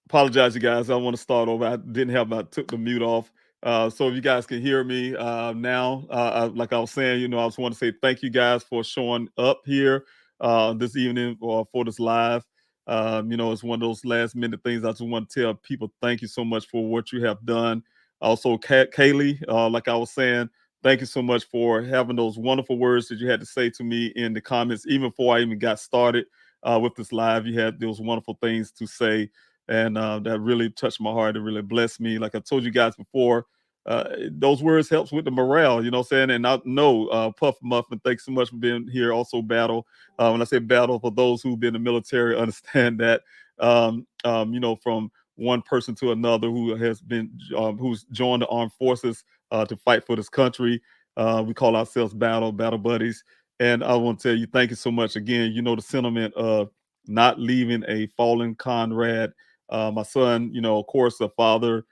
Apologize, you guys. I want to start over. I didn't have my took the mute off. So if you guys can hear me now, like I was saying, I just want to say thank you guys for showing up here this evening for this live. It's one of those last minute things. I just want to tell people thank you so much for what you have done. Also, Kaylee, like I was saying, thank you so much for having those wonderful words that you had to say to me in the comments, even before I even got started with this live. You had those wonderful things to say, and that really touched my heart. It really blessed me. Like I told you guys before, those words helps with the morale. You know what I'm saying? And I know Puff Muffin, thanks so much for being here. Also, Battle. When I say battle, for those who've been in the military, understand that. From one person to another who has been who's joined the armed forces to fight for this country. We call ourselves battle buddies. And I want to tell you, thank you so much again. You know the sentiment of not leaving a fallen comrade. My son, of course, a father,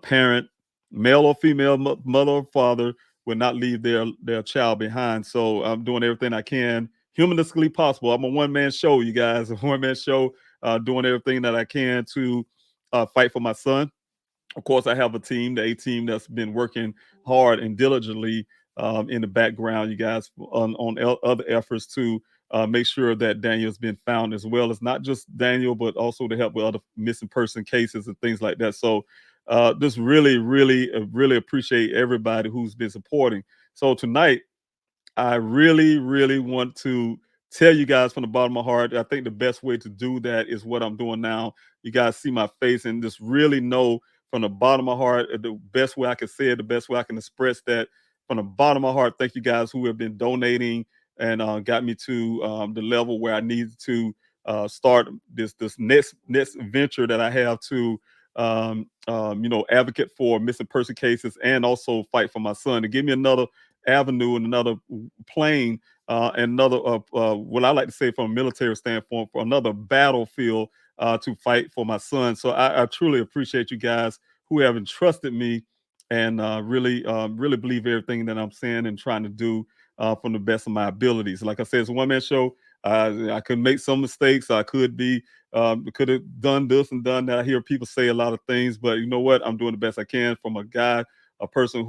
parent, male or female, mother or father, will not leave their child behind. So I'm doing everything I can, humanistically possible. I'm a one man show, you guys, a one man show, doing everything that I can to fight for my son. Of course, I have a team, the A team, that's been working hard and diligently in the background, you guys, on other efforts to make sure that Daniel's been found, as well as not just Daniel, but also to help with other missing person cases and things like that. So, just really appreciate everybody who's been supporting. So tonight, I really, really want to tell you guys from the bottom of my heart. I think the best way to do that is what I'm doing now. You guys see my face and just really know from the bottom of my heart the best way I can say it, the best way I can express that from the bottom of my heart. Thank you guys who have been donating and got me to the level where I need to start this next venture that I have to advocate for missing person cases and also fight for my son, to give me another avenue and another plane and another what I like to say from a military standpoint, for another battlefield to fight for my son. So I truly appreciate you guys who have entrusted me and really believe everything that I'm saying and trying to do from the best of my abilities. Like I said, it's a one man show. I could make some mistakes. I could have done this and done that. I hear people say a lot of things, but you know what? I'm doing the best I can from a guy, a person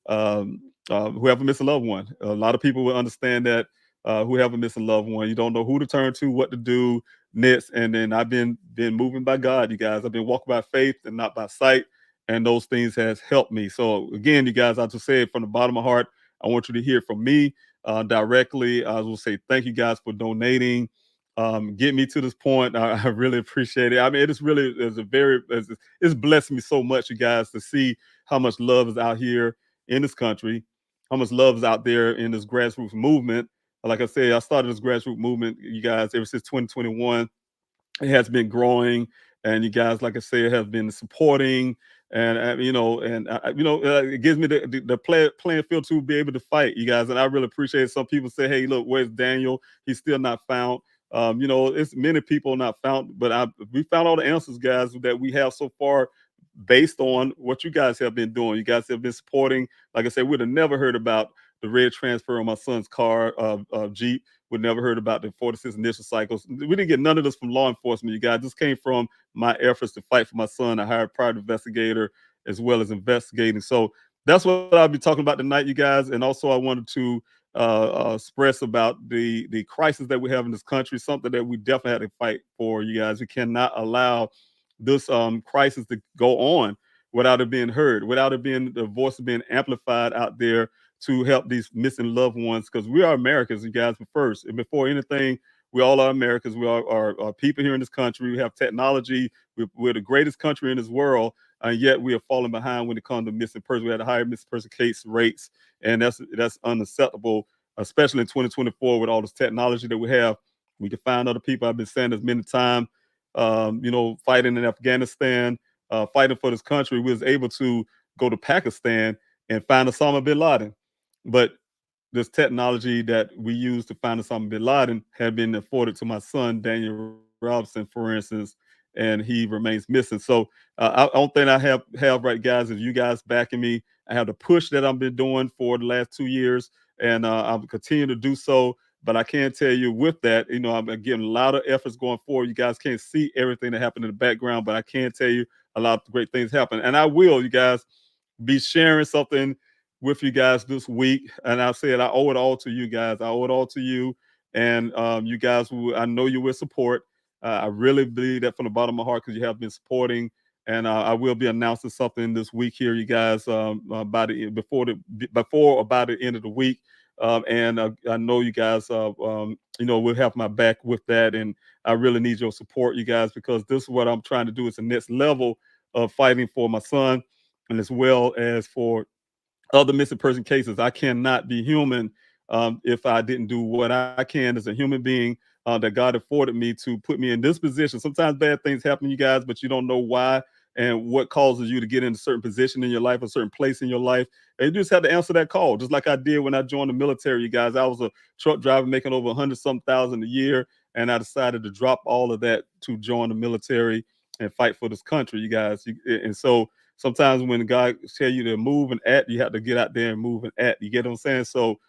um, who have a missing loved one. A lot of people will understand that who have a missing loved one. You don't know who to turn to, what to do next. And then I've been moving by God, you guys. I've been walking by faith and not by sight, and those things has helped me. So again, you guys, I just say it from the bottom of my heart. I want you to hear from me directly. I will say thank you guys for donating. Get me to this point. I really appreciate it. I mean, it is really is a very it's blessed me so much, you guys, to see how much love is out here in this country, how much love is out there in this grassroots movement. Like I said, I started this grassroots movement, you guys, ever since 2021. It has been growing, and you guys, like I said, have been supporting, and it gives me the playing field to be able to fight, you guys, and I really appreciate it. Some people say, "Hey, look, where's Daniel? He's still not found." It's many people not found, but we found all the answers, guys, that we have so far, based on what you guys have been doing. You guys have been supporting. Like I said, we'd have never heard about the red transfer on my son's car, Jeep. We'd never heard about the 46 initial cycles. We didn't get none of this from law enforcement, you guys. This came from my efforts to fight for my son. I hired a private investigator as well as investigating. So that's what I'll be talking about tonight, you guys. And also, I wanted to express about the crisis that we have in this country, something that we definitely had to fight for, you guys. We cannot allow this crisis to go on without it being heard, without it being the voice being amplified out there to help these missing loved ones. Because we are Americans, you guys. But first and before anything, we all are Americans. We are people here in this country. We have technology. We're the greatest country in this world, and yet we are falling behind when it comes to missing persons. We had a higher missing person case rates, and that's unacceptable, especially in 2024 with all this technology that we have. We can find other people. I've been saying this many times. Fighting in Afghanistan, fighting for this country, we was able to go to Pakistan and find Osama bin Laden. But this technology that we use to find Osama bin Laden had been afforded to my son, Daniel Robinson, for instance, and he remains missing. So I don't think I have right, guys, is you guys backing me. I have the push that I've been doing for the last 2 years, and I'll continue to do so. But I can tell you with that, I'm getting a lot of efforts going forward. You guys can't see everything that happened in the background, but I can tell you a lot of great things happen. And I will, you guys, be sharing something with you guys this week. And I said I owe it all to you guys. I owe it all to you. And you guys, I know you will support. I really believe that from the bottom of my heart because you have been supporting. And I will be announcing something this week here, you guys, by the before or by the end of the week. And I know you guys, will have my back with that. And I really need your support, you guys, because this is what I'm trying to do. It's the next level of fighting for my son, and as well as for other missing person cases. I cannot be human if I didn't do what I can as a human being that God afforded me to put me in this position. Sometimes bad things happen, you guys, but you don't know why and what causes you to get in a certain position in your life, a certain place in your life. And you just have to answer that call, just like I did when I joined the military, you guys. I was a truck driver making over 100-some thousand a year, and I decided to drop all of that to join the military and fight for this country, you guys. And so sometimes when God tell you to move and act, you have to get out there and move and act. You get what I'm saying? So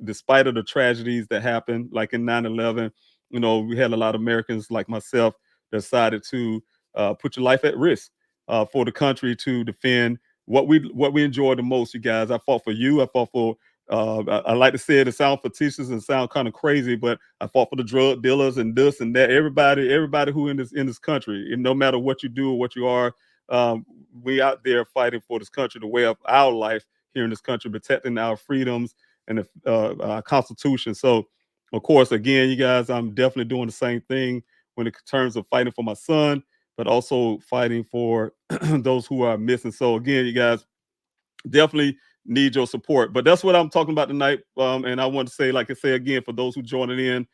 despite of the tragedies that happened, like in 9/11, we had a lot of Americans like myself decided to put your life at risk for the country to defend what we enjoy the most, you guys. I fought for you. I fought for I like to say it sound fictitious and sound kind of crazy, but I fought for the drug dealers and this and that. Everybody who in this country, and no matter what you do or what you are, we out there fighting for this country, the way of our life here in this country, protecting our freedoms and our Constitution. So, of course, again, you guys, I'm definitely doing the same thing when it terms of fighting for my son, but also fighting for those who are missing. So, again, you guys, definitely need your support. But that's what I'm talking about tonight. And I want to say, like I say again, for those who joining in,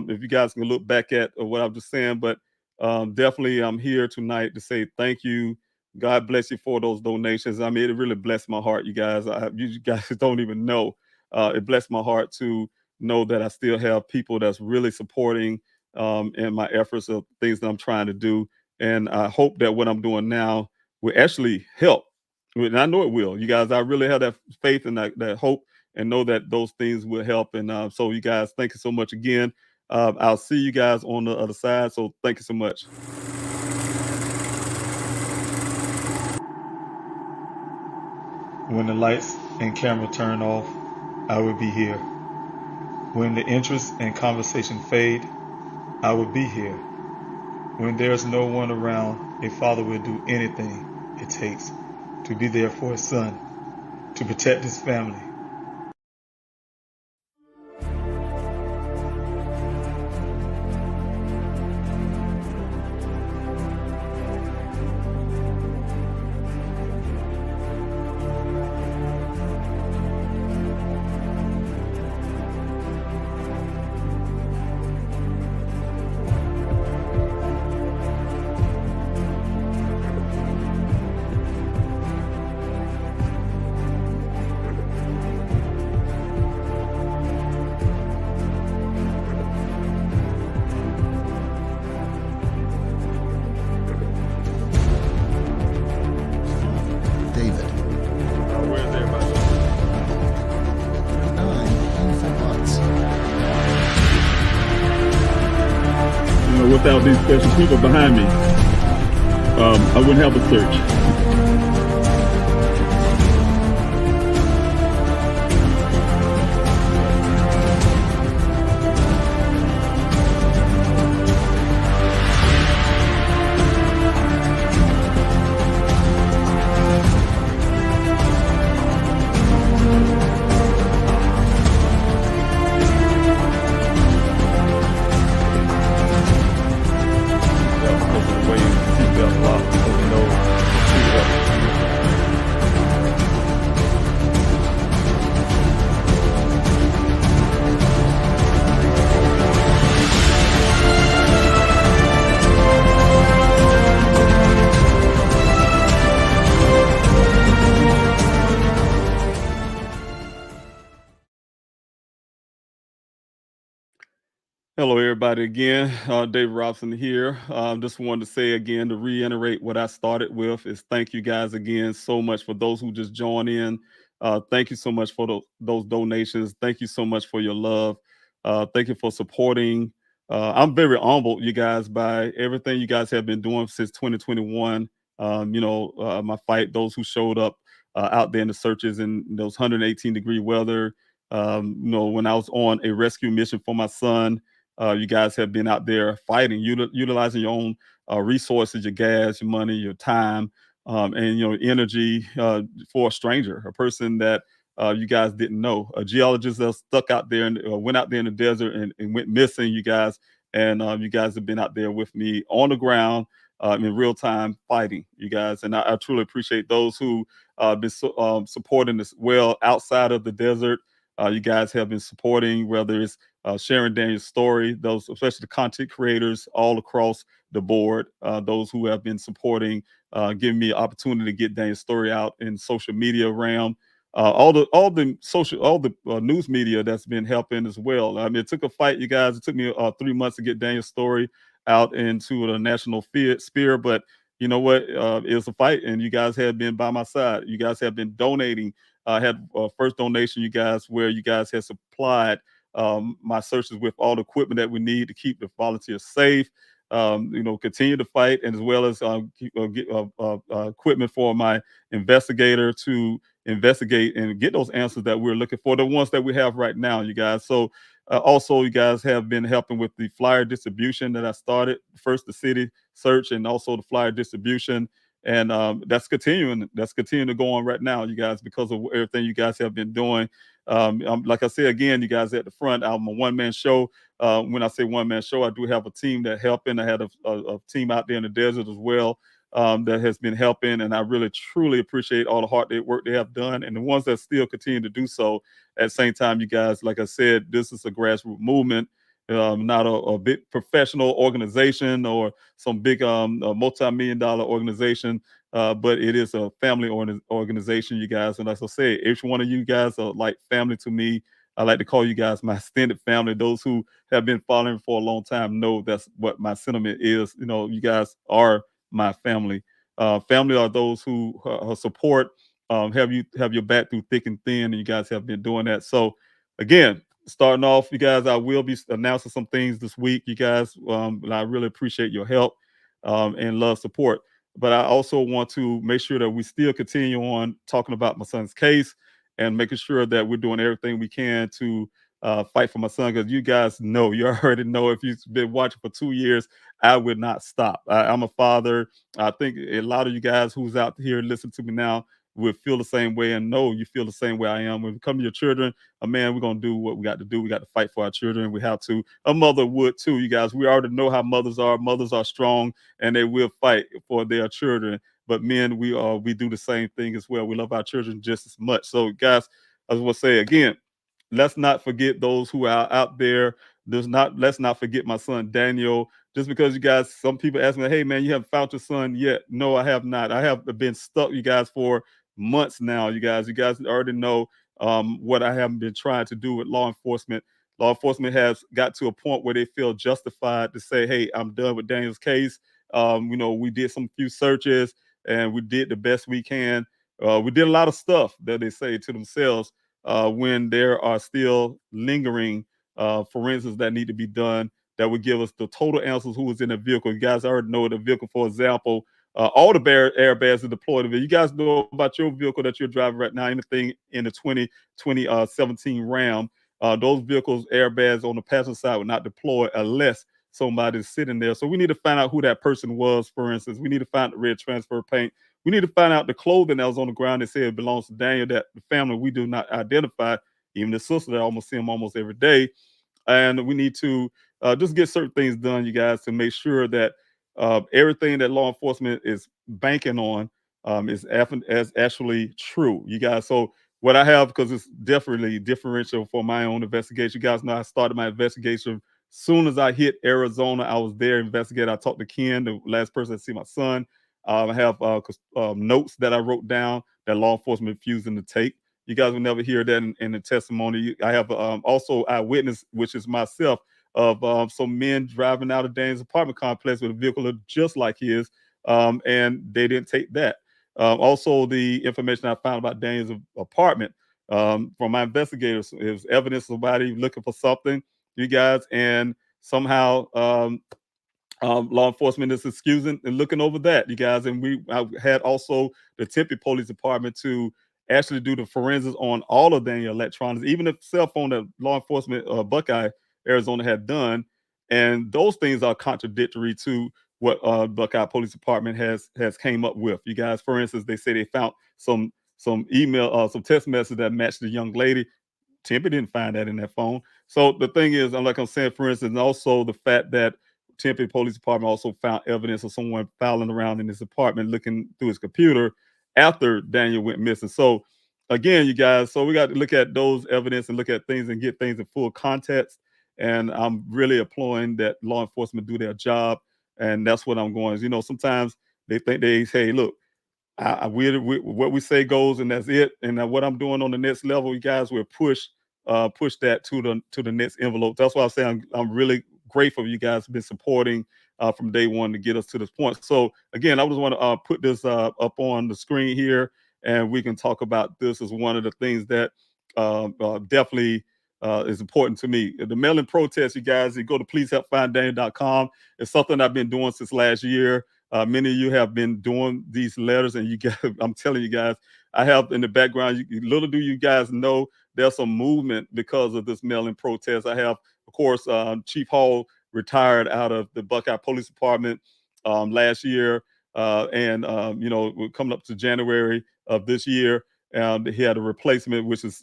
if you guys can look back at what I'm just saying, but definitely I'm here tonight to say thank you. God bless you for those donations. I mean, it really blessed my heart, you guys. You guys don't even know. It blessed my heart to know that I still have people that's really supporting in my efforts of things that I'm trying to do. And I hope that what I'm doing now will actually help. And I know it will. You guys, I really have that faith and that hope and know that those things will help. And so you guys, thank you so much again. I'll see you guys on the other side. So thank you so much. When the lights and camera turn off, I will be here. When the interest and conversation fade, I will be here. When there's no one around, a father will do anything it takes to be there for his son, to protect his family. Without these special people behind me, I wouldn't have a search. Hello, everybody. Again, Dave Robinson here. Just wanted to say again, to reiterate what I started with is thank you guys again so much for those who just joined in. Thank you so much for those donations. Thank you so much for your love. Thank you for supporting. I'm very humbled, you guys, by everything you guys have been doing since 2021. My fight, those who showed up out there in the searches in those 118-degree weather. When I was on a rescue mission for my son, you guys have been out there fighting, utilizing your own resources, your gas, your money, your time, and energy for a stranger, a person that you guys didn't know. A geologist that stuck out there and went out there in the desert and went missing, you guys. And you guys have been out there with me on the ground in real time fighting, you guys. And I truly appreciate those who been supporting as well outside of the desert. You guys have been supporting, whether it's sharing Daniel's story, those, especially the content creators all across the board, those who have been supporting, giving me an opportunity to get Daniel's story out in social media realm, all the news media that's been helping as well. I mean, it took a fight, you guys. It took me 3 months to get Daniel's story out into the national sphere, but you know what? It was a fight, and you guys have been by my side. You guys have been donating. I had first donation, you guys, where you guys have supplied my searches with all the equipment that we need to keep the volunteers safe. Continue to fight, and as well as get equipment for my investigator to investigate and get those answers that we're looking for, the ones that we have right now, you guys. So also, you guys have been helping with the flyer distribution that I started, first the city search and also the flyer distribution. And that's continuing to go on right now, you guys, because of everything you guys have been doing. Like I said, again, you guys at the front, I'm a one-man show. When I say one-man show, I do have a team that helping. I had a team out there in the desert as well, that has been helping, and I really truly appreciate all the hard work they have done, and the ones that still continue to do so. At the same time, you guys, like I said, this is a grassroots movement, not a big professional organization or some big multi-million dollar organization, but it is a family organization, you guys. And as I say, each one of you guys are like family to me. I like to call you guys my extended family. Those who have been following for a long time know that's what my sentiment is. You guys are my family. Family are those who support, have your back through thick and thin, and you guys have been doing that. So, again, starting off, you guys, I will be announcing some things this week, you guys, and I really appreciate your help and love support. But I also want to make sure that we still continue on talking about my son's case and making sure that we're doing everything we can to fight for my son. Because you guys know, you already know, if you've been watching for 2 years, I would not stop. I'm a father. I think a lot of you guys who's out here listen to me now will feel the same way, and know you feel the same way I am. When it comes to your children, man, we're gonna do what we got to do. We got to fight for our children. We have to. A mother would too, you guys. We already know how mothers are. Mothers are strong, and they will fight for their children. But men, we do the same thing as well. We love our children just as much. So, guys, I just want to say again, let's not forget those who are out there. Let's not forget my son Daniel. Just because you guys, some people ask me, hey man, you haven't found your son yet. No, I have not. I have been stuck, you guys, for months now. You guys already know what I have been trying to do with law enforcement. Law enforcement has got to a point where they feel justified to say, hey, I'm done with Daniel's case. We did some few searches and we did the best we can. We did a lot of stuff that they say to themselves, when there are still lingering forensics that need to be done, that would give us the total answers who was in the vehicle. You guys already know the vehicle, for example. All the airbags are deployed. You guys know about your vehicle that you're driving right now, anything in the 2017 Ram. Those vehicles, airbags on the passenger side would not deploy unless somebody's sitting there. So we need to find out who that person was, for instance. We need to find the red transfer paint. We need to find out the clothing that was on the ground that said it belongs to Daniel, that the family we do not identify, even the sister that I almost see him almost every day. And we need to just get certain things done, you guys, to make sure that everything that law enforcement is banking on as actually true, you guys. So what I have, because it's definitely differential for my own investigation. You guys know I started my investigation soon as I hit Arizona. I was there investigating. I talked to Ken, the last person to see my son. I have notes that I wrote down that law enforcement refusing to take. You guys will never hear that in the testimony. I have also eyewitness, which is myself, of some men driving out of Dane's apartment complex with a vehicle that just like his, and they didn't take that. Also, the information I found about Dane's apartment from my investigators is evidence of somebody looking for something. you guys, and somehow law enforcement is excusing and looking over that, you guys. And I had also the Tempe Police Department to actually do the forensics on all of Daniel electronics, even the cell phone that law enforcement, Buckeye, Arizona, had done. And those things are contradictory to what Buckeye Police Department has came up with. You guys, for instance, they say they found some email, some text message that matched the young lady. Tempe didn't find that in that phone. So the thing is, like I'm saying, for instance, and also the fact that Tempe Police Department also found evidence of someone fouling around in his apartment, looking through his computer after Daniel went missing. So again, you guys, so we got to look at those evidence and look at things and get things in full context. And I'm really applauding that law enforcement do their job. And that's what I'm going. You know, sometimes they think they say, look, what we say goes, and that's it. And what I'm doing on the next level, you guys will push that to the next envelope. That's why I say I'm really grateful you guys have been supporting from day one to get us to this point. So again, I just want to put this up on the screen here, and we can talk about this as one of the things that definitely is important to me. The mail-in protest, you guys, you go to pleasehelpfinddaniel.com. It's something I've been doing since last year. Many of you have been doing these letters, and you guys, I'm telling you guys, I have in the background. Little do you guys know, there's some movement because of this mail-in protest. I have, of course, Chief Hall retired out of the Buckeye Police Department last year, and you know, we're coming up to January of this year. He had a replacement, which is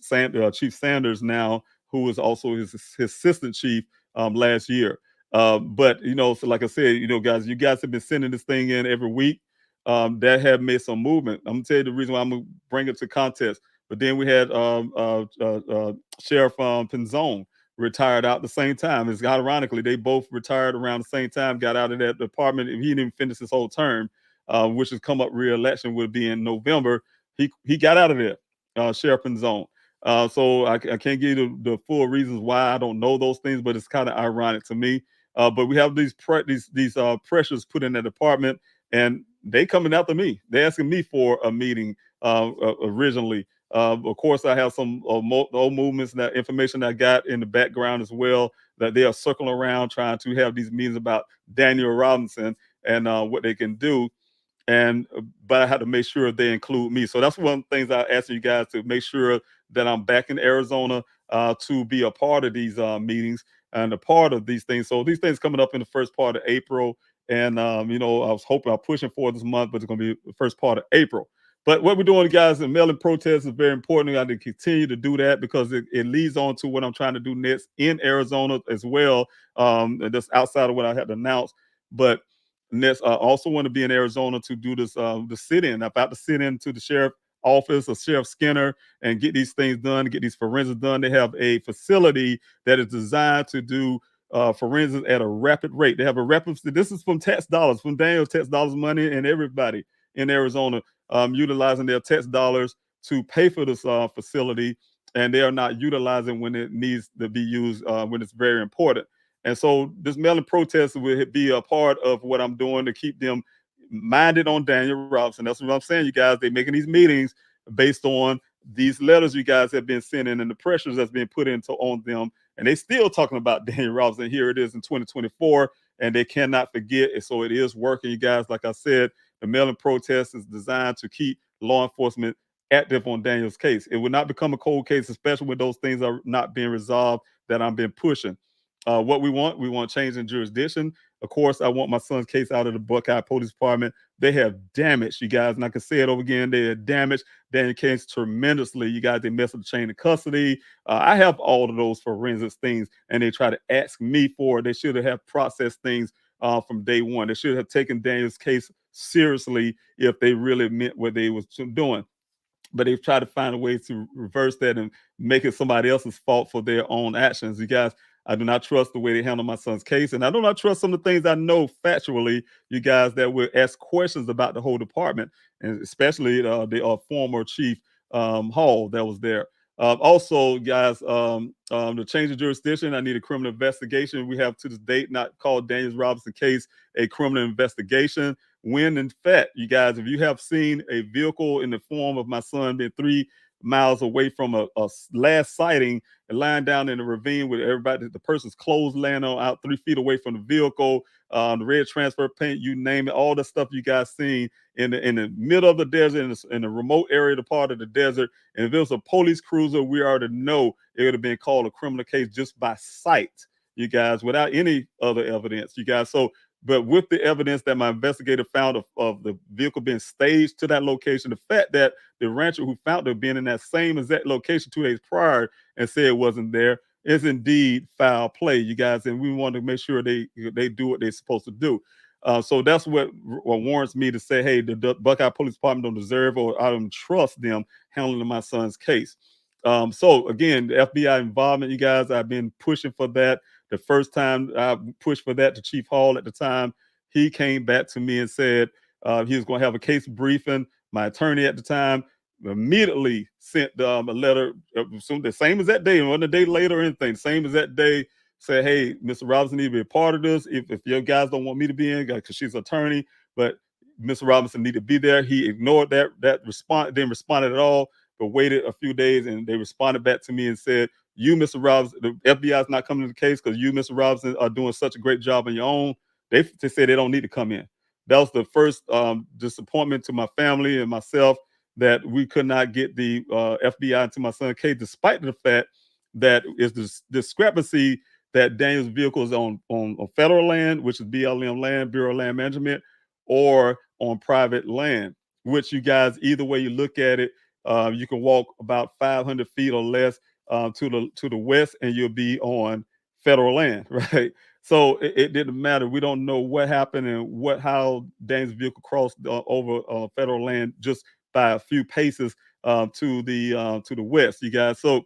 Chief Sanders now, who was also his assistant chief last year. But you know, so like I said, you know, guys, you guys have been sending this thing in every week. That have made some movement. I'm gonna tell you the reason why I'm gonna bring it to contest. But then we had Sheriff Penzone retired out at the same time. It's ironically they both retired around the same time, got out of that department. He didn't even finish his whole term, which has come up re-election would be in November. He got out of there, Sheriff Penzone. So I can't give you the full reasons why. I don't know those things, but it's kind of ironic to me. But we have these pressures put in the department, and they coming after me. They're asking me for a meeting originally. Of course, I have some old movements, that information I got in the background as well, that they are circling around trying to have these meetings about Daniel Robinson and what they can do. And but I had to make sure they include me. So that's one of the things I asked you guys to make sure that I'm back in Arizona to be a part of these meetings and a part of these things. So these things coming up in the first part of April, and you know, I was hoping I'm pushing for this month, but it's going to be the first part of April. But what we're doing, guys, in mail-in protests is very important. We got to continue to do that because it leads on to what I'm trying to do next in Arizona as well. And that's outside of what I had to announce. But next, I also want to be in Arizona to do this the sit-in. I'm about to sit in to the sheriff office or Sheriff Skinner and get these things done, get these forensics done. They have a facility that is designed to do forensics at a rapid rate. They have a rapid. This is from tax dollars, from Daniel's tax dollars money, and everybody in Arizona utilizing their tax dollars to pay for this facility, and they are not utilizing when it needs to be used when it's very important. And so this mail-in protest will be a part of what I'm doing to keep them minded on Daniel Robinson. That's what I'm saying, you guys. They're making these meetings based on these letters you guys have been sending and the pressures that's been put into on them. And they still talking about Daniel Robinson. Here it is in 2024, and they cannot forget it. So it is working, you guys. Like I said, the mail-in protest is designed to keep law enforcement active on Daniel's case. It will not become a cold case, especially when those things are not being resolved that I've been pushing. What we want change in jurisdiction. Of course, I want my son's case out of the Buckeye Police Department. They have damaged, you guys, and I can say it over again. They have damaged Daniel case tremendously. You guys, they messed up the chain of custody. I have all of those forensics things, and they try to ask me for it. They should have processed things from day one. They should have taken Daniel's case seriously if they really meant what they was doing. But they've tried to find a way to reverse that and make it somebody else's fault for their own actions. You guys, I do not trust the way they handle my son's case, and I do not trust some of the things I know factually. You guys that will ask questions about the whole department, and especially the former chief Hall that was there. Also, guys, the change of jurisdiction. I need a criminal investigation. We have to this date not called Daniel Robinson case a criminal investigation. When in fact, you guys, if you have seen a vehicle in the form of my son being 3 miles away from a last sighting and lying down in the ravine with everybody, the person's clothes laying on out 3 feet away from the vehicle, the red transfer paint, you name it, all the stuff you guys seen in the middle of the desert, in the remote area, the part of the desert. And if it was a police cruiser, we already know it would have been called a criminal case just by sight, you guys, without any other evidence, you guys. So, but with the evidence that my investigator found of the vehicle being staged to that location, the fact that the rancher who found it being in that same exact location 2 days prior and said it wasn't there is indeed foul play, you guys. And we want to make sure they do what they're supposed to do. So that's what warrants me to say, hey, the Buckeye Police Department don't deserve, or I don't trust them handling my son's case. So again, the FBI involvement, you guys, I've been pushing for that. The first time I pushed for that to Chief Hall at the time, he came back to me and said he was going to have a case briefing. My attorney at the time immediately sent a letter, the same as that day, and wasn't a day later or anything, same as that day, said, hey, Mr. Robinson need to be a part of this. If your guys don't want me to be in, because she's an attorney, but Mr. Robinson need to be there. He ignored that response, didn't respond at all, but waited a few days, and they responded back to me and said, you, Mr. Robinson, the FBI is not coming to the case because you, Mr. Robinson, are doing such a great job on your own. They said they don't need to come in. That was the first disappointment to my family and myself, that we could not get the FBI into my son's case, despite the fact that is this discrepancy that Daniel's vehicle is on federal land, which is BLM land, Bureau of Land Management, or on private land, which, you guys, either way you look at it, you can walk about 500 feet or less to the west, and you'll be on federal land, right? So it didn't matter. We don't know what happened and how Daniel's vehicle crossed over federal land just by a few paces to the west, you guys. So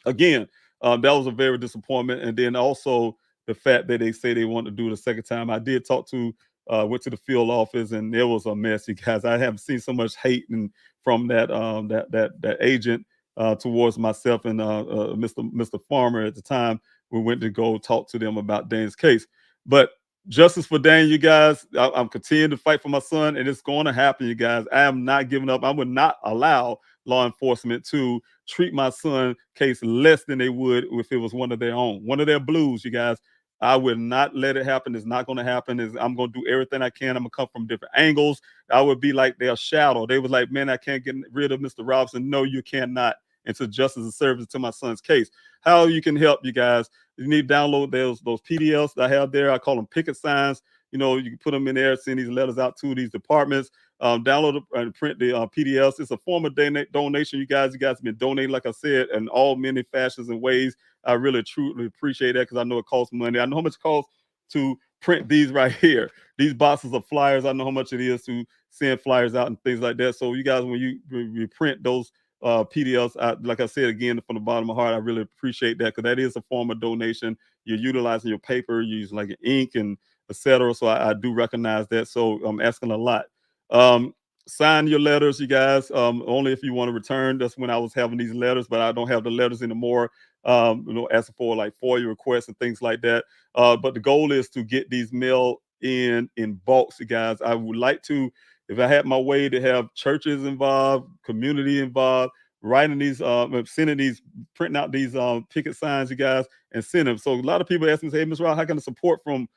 again, that was a very disappointment. And then also the fact that they say they want to do it a second time. I did talk to, went to the field office, and it was a mess, you guys. I haven't seen so much hate from that agent towards myself and Mr. Farmer at the time. We went to go talk to them about Dane's case. But justice for Dane, you guys. I'm continuing to fight for my son, and it's going to happen, you guys. I am not giving up. I would not allow law enforcement to treat my son case less than they would if it was one of their own, one of their blues, you guys. I will not let it happen. It's not going to happen. I'm going to do everything I can. I'm going to come from different angles. I would be like their shadow. They was like, man, I can't get rid of Mr. Robinson. No, you cannot. And to justice and service to my son's case. How you can help, you guys. You need to download those PDFs that I have there. I call them picket signs. You know, you can put them in there, send these letters out to these departments. Download and print the PDFs. It's a form of donation, you guys. You guys have been donating, like I said, in all many fashions and ways. I really, truly appreciate that, because I know it costs money. I know how much it costs to print these right here. These boxes of flyers, I know how much it is to send flyers out and things like that. So you guys, when you print those PDFs, like I said, again, from the bottom of my heart, I really appreciate that, because that is a form of donation. You're utilizing your paper, you use like ink and etc. So I do recognize that. So I'm asking a lot. Um, Sign your letters, you guys. Only if you want to return. That's when I was having these letters, but I don't have the letters anymore. Asking for like FOIA requests and things like that. But the goal is to get these mailed in bulks, you guys. I would like to, if I had my way, to have churches involved, community involved, writing these, sending these, printing out these picket signs, you guys, and send them. So a lot of people ask me, say, hey, Ms. Rob, how can I support from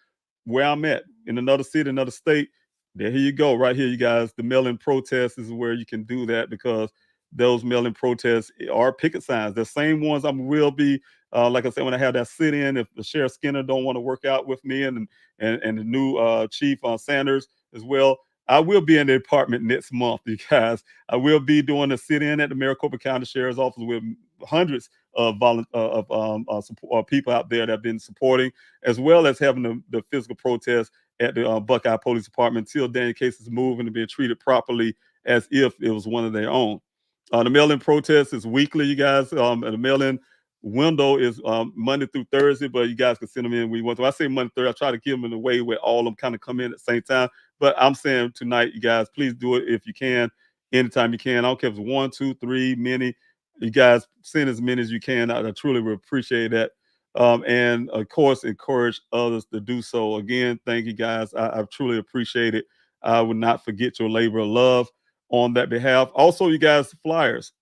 where I'm at in another city, another state? There you go, right here, you guys. The mail-in protest is where you can do that, because those mail-in protests are picket signs. The same ones I will be, like I said, when I have that sit-in, if the Sheriff Skinner don't want to work out with me, and the new Chief Sanders as well, I will be in the department next month, you guys. I will be doing a sit-in at the Maricopa County Sheriff's Office with hundreds of people out there that have been supporting, as well as having the physical protest at the Buckeye Police Department till Daniel case is moving and being treated properly as if it was one of their own. The mail-in protest is weekly, you guys. And the mail-in window is Monday through Thursday, but you guys can send them in when you want to. I say Monday, Thursday. I try to give them in a way where all of them kind of come in at the same time. But I'm saying tonight, you guys, please do it if you can, anytime you can. I don't care if it's 1, 2, 3, many. You guys send as many as you can. I truly would appreciate that. And of course, encourage others to do so. Again, thank you, guys. I truly appreciate it. I would not forget your labor of love on that behalf. Also, you guys, flyers.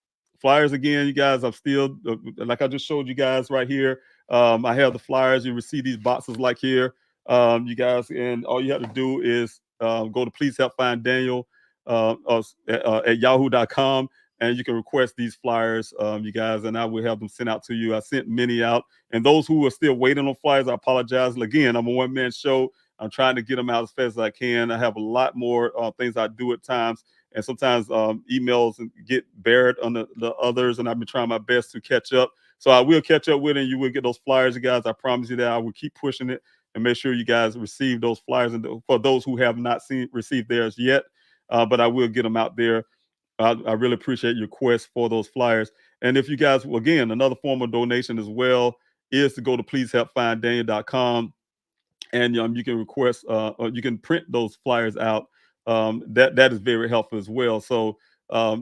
flyers again, you guys. I'm still like I just showed you guys right here. I have the flyers. You receive these boxes like here, you guys, and all you have to do is go to Please Help Find Daniel at yahoo.com, and you can request these flyers, you guys, and I will have them sent out to you. I sent many out, and those who are still waiting on flyers, I apologize. Again, I'm a one-man show. I'm trying to get them out as fast as I can. I have a lot more things I do at times, and sometimes emails get buried on the others, and I've been trying my best to catch up. So I will catch up with it, and you will get those flyers, you guys. I promise you that I will keep pushing it and make sure you guys receive those flyers. And for those who have not received theirs yet, but I will get them out there. I really appreciate your quest for those flyers. And if you guys, again, another form of donation as well is to go to pleasehelpfinddaniel.com, and you can request or you can print those flyers out. That is very helpful as well. So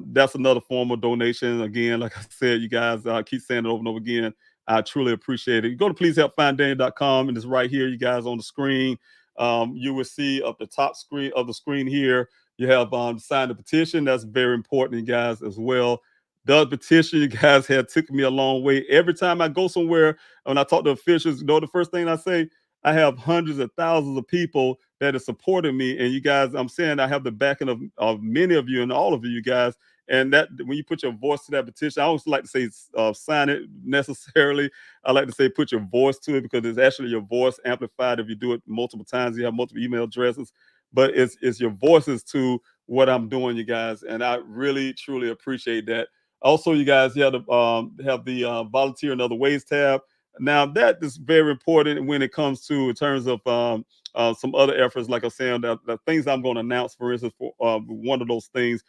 that's another form of donation. Again, like I said, you guys, keep saying it over and over again. I truly appreciate it. You go to pleasehelpfinddaniel.com, and it's right here, you guys, on the screen. You will see up the top screen of the screen here, you have signed the petition. That's very important, you guys, as well. The petition, you guys, have took me a long way. Every time I go somewhere, when I talk to officials, the first thing I say, I have hundreds of thousands of people that are supporting me. And you guys, I'm saying I have the backing of many of you and all of you guys. And that when you put your voice to that petition, I always like to say sign it necessarily. I like to say put your voice to it, because it's actually your voice amplified if you do it multiple times. You have multiple email addresses, but it's your voices to what I'm doing, you guys. And I really, truly appreciate that. Also, you guys, you have the volunteer in other ways tab. Now that is very important when it comes to in terms of some other efforts, like I'm saying, the things I'm going to announce. For instance, for one of those things,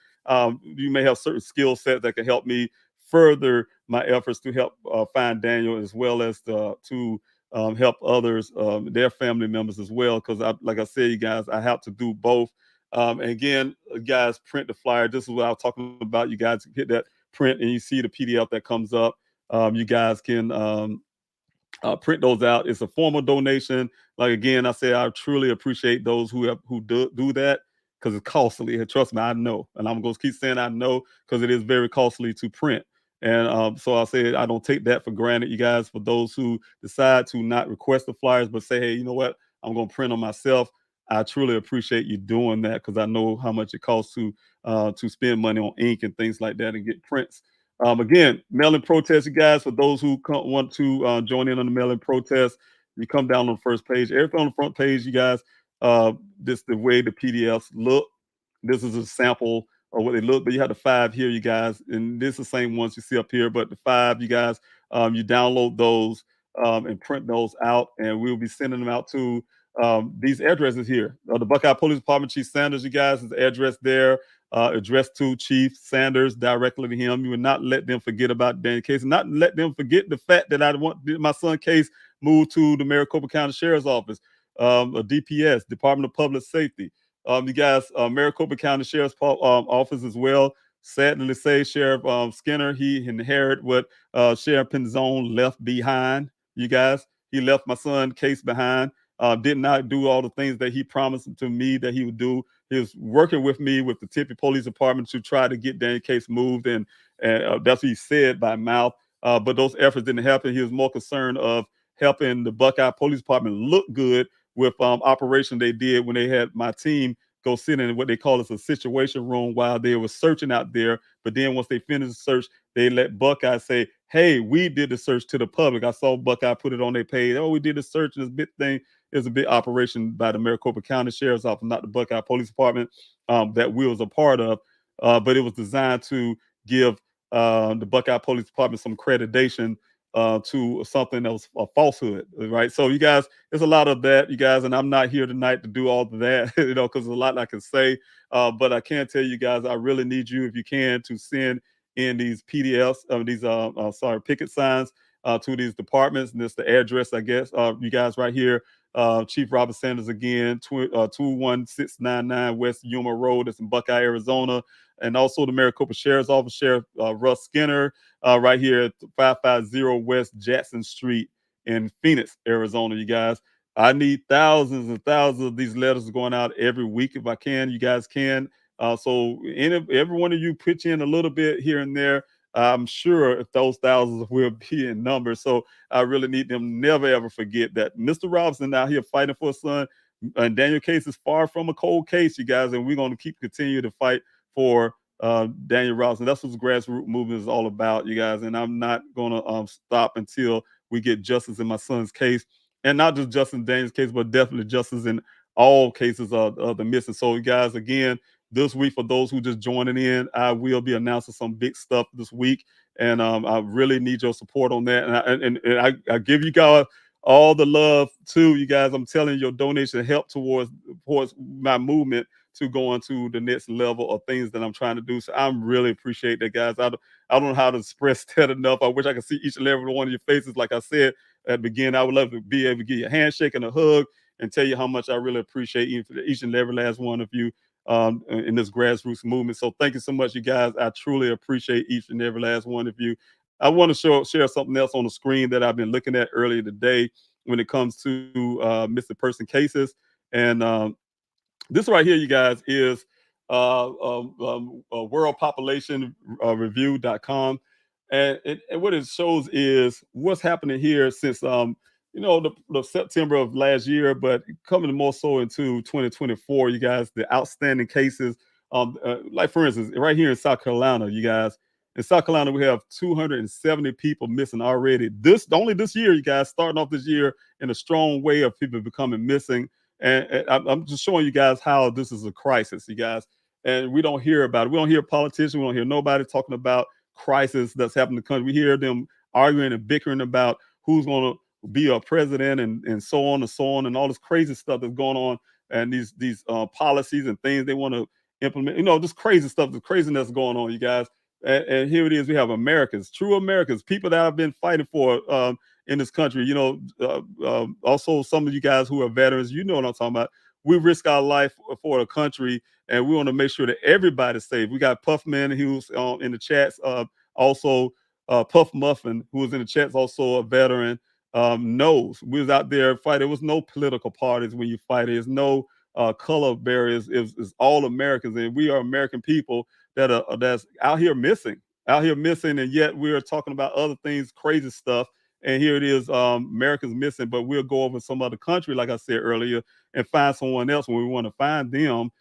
you may have certain skill sets that can help me further my efforts to help find Daniel, as well as to help others, their family members as well. Because like I said, you guys, I have to do both. And again, guys, print the flyer. This is what I was talking about. You guys hit that print, and you see the PDF that comes up. You guys can print those out. It's a formal donation. Like again, I say I truly appreciate those who do that, because it's costly. And trust me, I know, and I'm going to keep saying I know, because it is very costly to print. And so I say I don't take that for granted, you guys. For those who decide to not request the flyers, but say, hey, you know what, I'm going to print them myself. I truly appreciate you doing that, because I know how much it costs to spend money on ink and things like that and get prints. Again, mail-in protest, you guys. For those who want to join in on the mail-in protest, you come down on the first page. Everything on the front page, you guys. This the way the PDFs look. This is a sample of what they look, but you have the 5 here, you guys, and this is the same ones you see up here. But the 5, you guys, you download those and print those out, and we'll be sending them out to these addresses here. The Buckeye Police Department Chief Sanders, you guys, is the address there. Addressed to Chief Sanders, directly to him. You would not let them forget about Daniel Case, and not let them forget the fact that I want my son Case moved to the Maricopa County Sheriff's Office, a DPS, Department of Public Safety. You guys, Maricopa County Sheriff's Office as well. Sadly to say, Sheriff Skinner, he inherited what Sheriff Penzone left behind. You guys, he left my son Case behind. Did not do all the things that he promised to me that he would do. He was working with me with the Tempe Police Department to try to get Daniel Case moved, and that's what he said by mouth. But those efforts didn't happen. He was more concerned of helping the Buckeye Police Department look good with operation they did when they had my team go sit in what they call as a situation room while they were searching out there. But then once they finished the search, they let Buckeye say, hey, we did the search to the public. I saw Buckeye put it on their page. Oh, we did the search, and this big thing. It was a big operation by the Maricopa County Sheriff's Office, not the Buckeye Police Department, that we was a part of. But it was designed to give the Buckeye Police Department some accreditation to something that was a falsehood, right? So you guys, there's a lot of that, you guys, and I'm not here tonight to do all of that, because there's a lot I can say. But I can tell you guys, I really need you, if you can, to send in these PDFs, picket signs to these departments. And this the address, I guess, you guys right here. Chief Robert Sanders again, 21699 West Yuma Road. It's in Buckeye, Arizona. And also the Maricopa Sheriff's Office, Sheriff Russ Skinner, right here at 550 West Jackson Street in Phoenix, Arizona, you guys. I need thousands and thousands of these letters going out every week if I can. You guys can. So every one of you pitch in a little bit here and there. I'm sure if those thousands will be in number. So I really need them never ever forget that Mr. Robinson out here fighting for his son. And Daniel case is far from a cold case, you guys, and we're going to keep continue to fight for Daniel Robinson. That's what the grassroots movement is all about, you guys. And I'm not going to stop until we get justice in my son's case, and not just justice in Daniel's case, but definitely justice in all cases of the missing. So, you guys, again, this week, for those who just joining in, I will be announcing some big stuff this week, and I really need your support on that. And I give you guys all the love too, you guys. I'm telling you, your donation help towards my movement to go into the next level of things that I'm trying to do. So I'm really appreciate that, guys. I don't know how to express that enough. I wish I could see each and every one of your faces. Like I said at the beginning, I would love to be able to give you a handshake and a hug and tell you how much I really appreciate each and every last one of you in this grassroots movement. So thank you so much, you guys. I truly appreciate each and every last one of you. I want to share something else on the screen that I've been looking at earlier today when it comes to missing person cases. And this right here, you guys, is World Population Review.com. And what it shows is what's happening here since the September of last year, but coming more so into 2024, you guys, the outstanding cases. Like for instance, right here in South Carolina, you guys, in South Carolina, we have 270 people missing already. Only this year, you guys, starting off this year in a strong way of people becoming missing. And I'm just showing you guys how this is a crisis, you guys. And we don't hear about it. We don't hear politicians. We don't hear nobody talking about crisis that's happening in the country. We hear them arguing and bickering about who's going to be a president and so on and so on, and all this crazy stuff that's going on, and these policies and things they want to implement. This crazy stuff, the craziness going on, you guys. And here it is. We have Americans, true Americans, people that have been fighting for in this country. Also some of you guys who are veterans, you know what I'm talking about. We risk our life for a country, and we want to make sure that everybody's safe. We got Puffman, who's in the chats. Also, Puff Muffin, who was in the chats, also a veteran. Knows we was out there fighting. There was no political parties when you fight. There's no color barriers. It's all Americans, and we are American people that's out here missing, and yet we are talking about other things, crazy stuff. And here it is, Americans missing, but we'll go over some other country, like I said earlier, and find someone else when we want to find them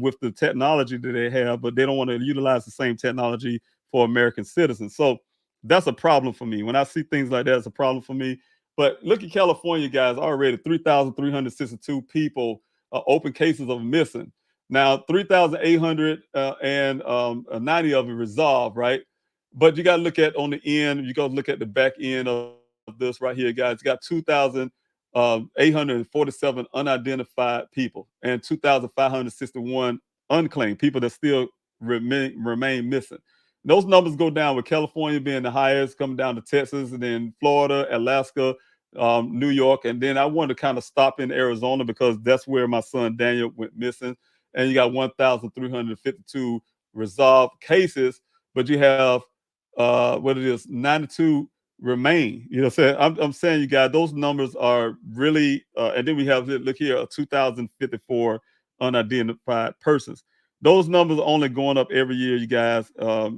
with the technology that they have, but they don't want to utilize the same technology for American citizens. So that's a problem for me. When I see things like that, it's a problem for me. But look at California, guys, already 3,362 people open cases of missing. Now, 3,800 and 90 of it resolved, right? But you got to look at on the end, you got to look at the back end of this right here, guys. You got 2,847 unidentified people and 2,561 unclaimed people that still remain missing. Those numbers go down with California being the highest, coming down to Texas, and then Florida, Alaska, New York. And then I wanted to kind of stop in Arizona because that's where my son Daniel went missing. And you got 1,352 resolved cases, but you have 92 remain. You know what I'm saying? I'm saying, you guys, those numbers are really, and then we have, look here, 2,054 unidentified persons. Those numbers are only going up every year, you guys. I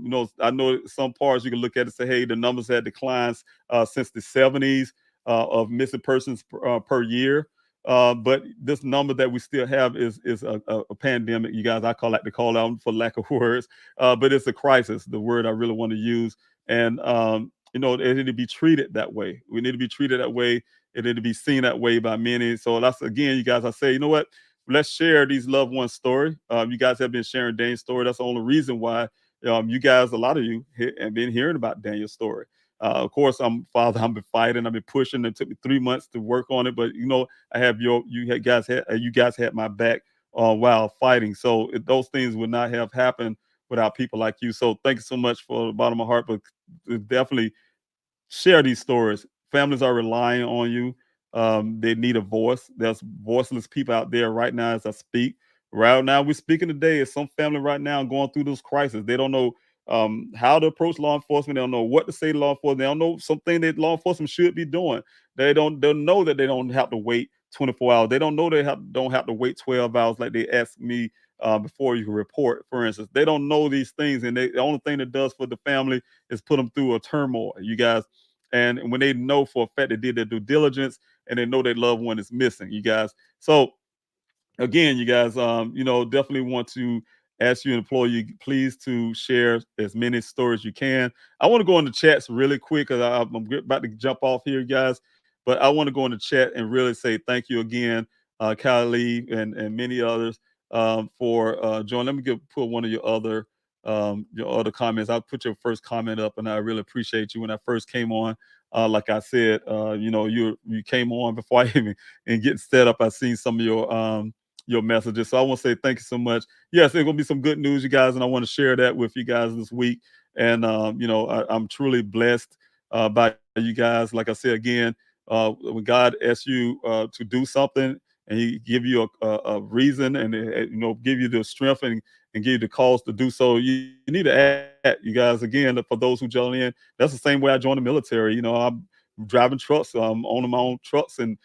know some parts you can look at it and say, hey, the numbers had declined since the 70s of missing persons per year. But this number that we still have is a pandemic, you guys. I call out for lack of words, but it's a crisis, the word I really want to use. And it need to be treated that way. We need to be treated that way. It need to be seen that way by many. So that's, again, you guys, I say, you know what? Let's share these loved ones' story. You guys have been sharing Daniel's story. That's the only reason why you guys, a lot of you, have been hearing about Daniel's story. Of course, I've been fighting. I've been pushing. It took me 3 months to work on it, but I have you guys had my back while fighting. So those things would not have happened without people like you. So thank you so much for the bottom of my heart. But definitely share these stories. Families are relying on you. They need a voice. There's voiceless people out there right now as I speak. Right now, we're speaking today. Is some family right now going through this crisis. They don't know how to approach law enforcement. They don't know what to say to law enforcement. They don't know something that law enforcement should be doing. They don't know that they don't have to wait 24 hours. They don't know they don't have to wait 12 hours like they asked me before you can report, for instance. They don't know these things, and the only thing it does for the family is put them through a turmoil, you guys. And when they know for a fact they did their due diligence and they know their loved one is missing, you guys. So again, you guys, definitely want to ask you, employer, you please to share as many stories you can. I want to go in the chats really quick because about to jump off here, guys. But I want to go in the chat and really say thank you again, Kylie and many others for joining. Let me put one of your other comments. I'll put your first comment up, and I really appreciate you when I first came on. Like I said, you came on before I even and getting set up. I seen some of your messages. So I want to say thank you so much. Yes, there's gonna be some good news, you guys, and I want to share that with you guys this week. And I'm truly blessed by you guys. Like I said again, when God asks you to do something and He give you a reason and give you the strength and give you the cause to do so, you need to act. You guys, again, for those who join in, that's the same way I joined the military. I'm driving trucks, owning my own trucks, and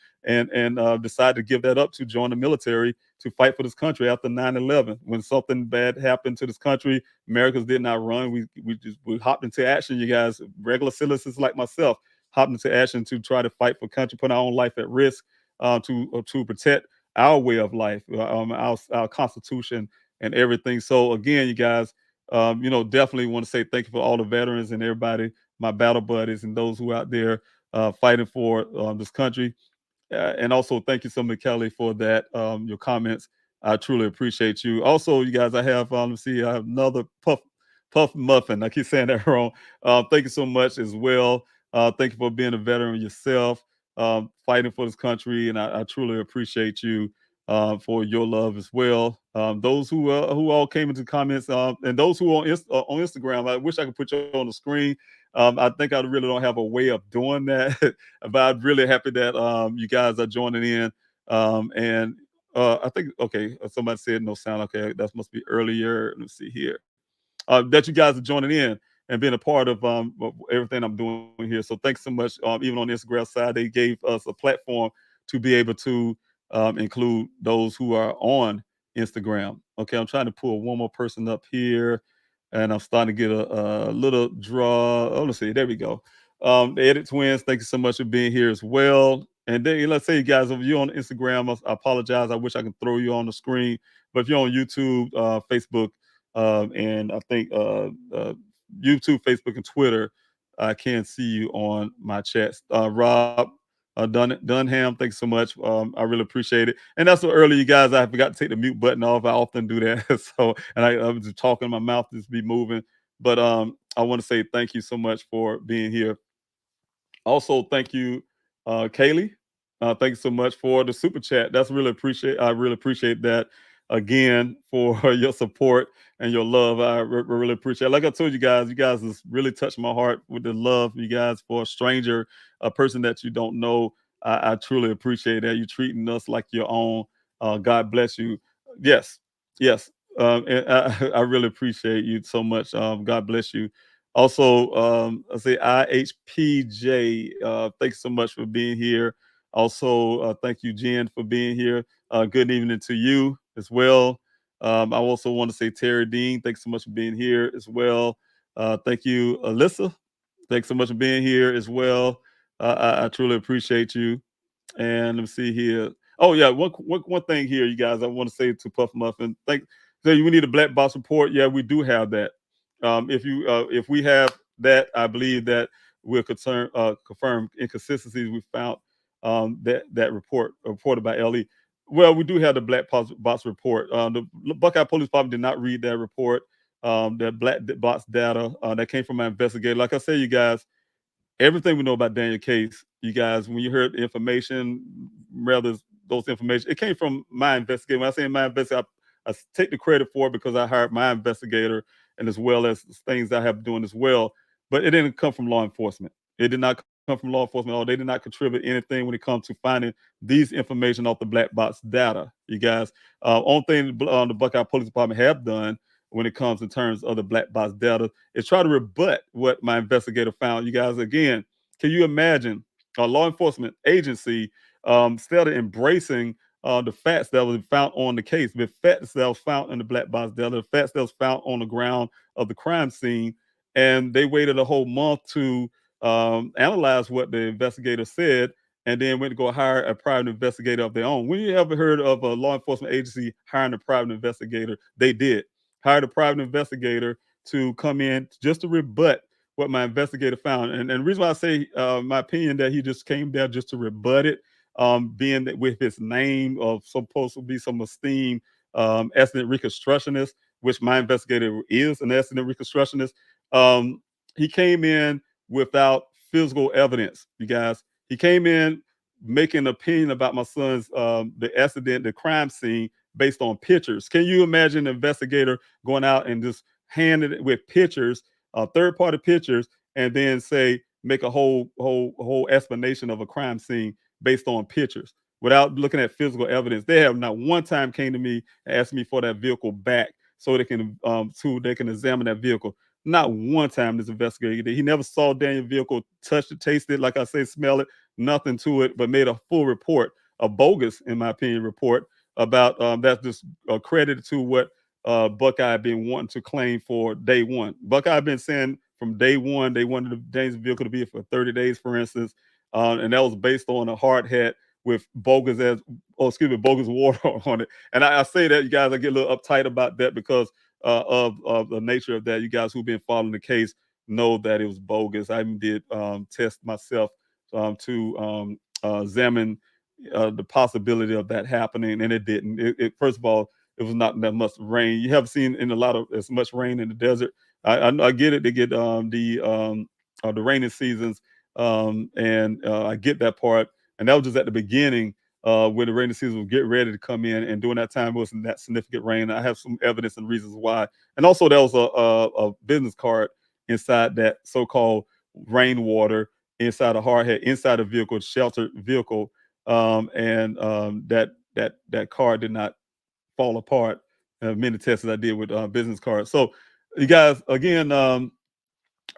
decided to give that up to join the military to fight for this country after 9/11. When something bad happened to this country, Americans did not run. We hopped into action, you guys. Regular citizens like myself hopped into action to try to fight for country, put our own life at risk to protect our way of life, our Constitution and everything. So again, you guys, definitely want to say thank you for all the veterans and everybody, my battle buddies, and those who are out there fighting for this country. And also, thank you so much, Kelly, for that. Your comments, I truly appreciate you. Also, you guys, I have let's see, I have another puff muffin. I keep saying that wrong. Thank you so much as well. Thank you for being a veteran yourself, fighting for this country, and I truly appreciate you for your love as well. Those who all came into comments, and those who are on Instagram, I wish I could put you on the screen. I think I really don't have a way of doing that, but I'm really happy that you guys are joining in. And I think okay, somebody said no sound. Okay, that must be earlier. Let's see here. That you guys are joining in and being a part of everything I'm doing here. So thanks so much. Even on the Instagram side, they gave us a platform to be able to include those who are on Instagram. Okay, I'm trying to pull one more person up here, and I'm starting to get a little draw. Oh, let's see. There we go. The Edit Twins, thank you so much for being here as well. And then let's say, you guys, if you're on Instagram, I apologize. I wish I could throw you on the screen. But if you're on YouTube, Facebook, and I think YouTube, Facebook, and Twitter, I can see you on my chats. Rob Dunham, thanks so much. I really appreciate it. And that's so early, you guys. I forgot to take the mute button off. I often do that. So, and I was just talking, my mouth just be moving. But I want to say thank you so much for being here. Also, thank you, Kaylee. Thank you so much for the super chat. That's really appreciate. I really appreciate that again for your support and your love. I really appreciate it. Like I told you guys has really touched my heart with the love you guys for a stranger, a person that you don't know. I truly appreciate that. You treating us like your own. God bless you. Yes, yes. And I really appreciate you so much. God bless you. Also, I say IHPJ, thanks so much for being here. Also, thank you, Jen, for being here. Good evening to you as well. I also want to say Terry Dean, thanks so much for being here as well. Thank you, Alyssa. Thanks so much for being here as well. I truly appreciate you. And let me see here. Oh yeah, one thing here, you guys. I want to say to Puff Muffin, so we need a black box report. Yeah, we do have that. If we have that, I believe that we'll confirm inconsistencies we found that report reported by LE. Well, we do have the black box report. The Buckeye Police Department did not read that report. That black box data that came from my investigator. Like I say, you guys, everything we know about Daniel case, you guys, when you heard the information, rather those information, it came from my investigator. When I say my investigator, I take the credit for it because I hired my investigator and as well as things I have doing as well. But it didn't come from law enforcement. It did not come from law enforcement at all. They did not contribute anything when it comes to finding these information off the black box data. You guys, only thing the Buckeye Police Department have done when it comes in terms of the black box data is try to rebut what my investigator found. You guys, again, can you imagine a law enforcement agency instead of embracing the facts that was found on the case, the facts that was found in the black box data, the facts that was found on the ground of the crime scene. And they waited a whole month to analyze what the investigator said, and then went to go hire a private investigator of their own. When you ever heard of a law enforcement agency hiring a private investigator? They did. Hired a private investigator to come in just to rebut what my investigator found. And the reason why I say my opinion that he just came there just to rebut it, being that with his name of supposed to be some esteemed ethnic reconstructionist, which my investigator is an ethnic reconstructionist. Um, he came in without physical evidence, you guys. He came in making an opinion about my son's the accident, the crime scene based on pictures. Can you imagine an investigator going out and just handing it with pictures, third party pictures, and then say make a whole explanation of a crime scene based on pictures without looking at physical evidence? They have not one time came to me and asked me for that vehicle back so they can examine that vehicle. Not one time this investigator did. He never saw Daniel's vehicle, touched it, tasted it, like I say, smell it, nothing to it, but made a full report, a bogus, in my opinion, report about that's just credited to what Buckeye been wanting to claim for day one. Buckeye been saying from day one they wanted the Daniel's vehicle to be for 30 days, for instance, and that was based on a hard hat with bogus water on it. And I say that, you guys, I get a little uptight about that because of the nature of that. You guys who've been following the case know that it was bogus. I even did test myself to examine the possibility of that happening, and it didn't. First of all, it was not that much rain. You haven't seen in a lot of as much rain in the desert. I get it. They get the rainy seasons, and I get that part. And that was just at the beginning when the rainy season was getting ready to come in, and during that time it wasn't that significant rain. I have some evidence and reasons why. And also there was a business card inside that so-called rainwater inside a hard hat inside a vehicle, sheltered vehicle, and that card did not fall apart. Many tests I did with business cards. So you guys, again,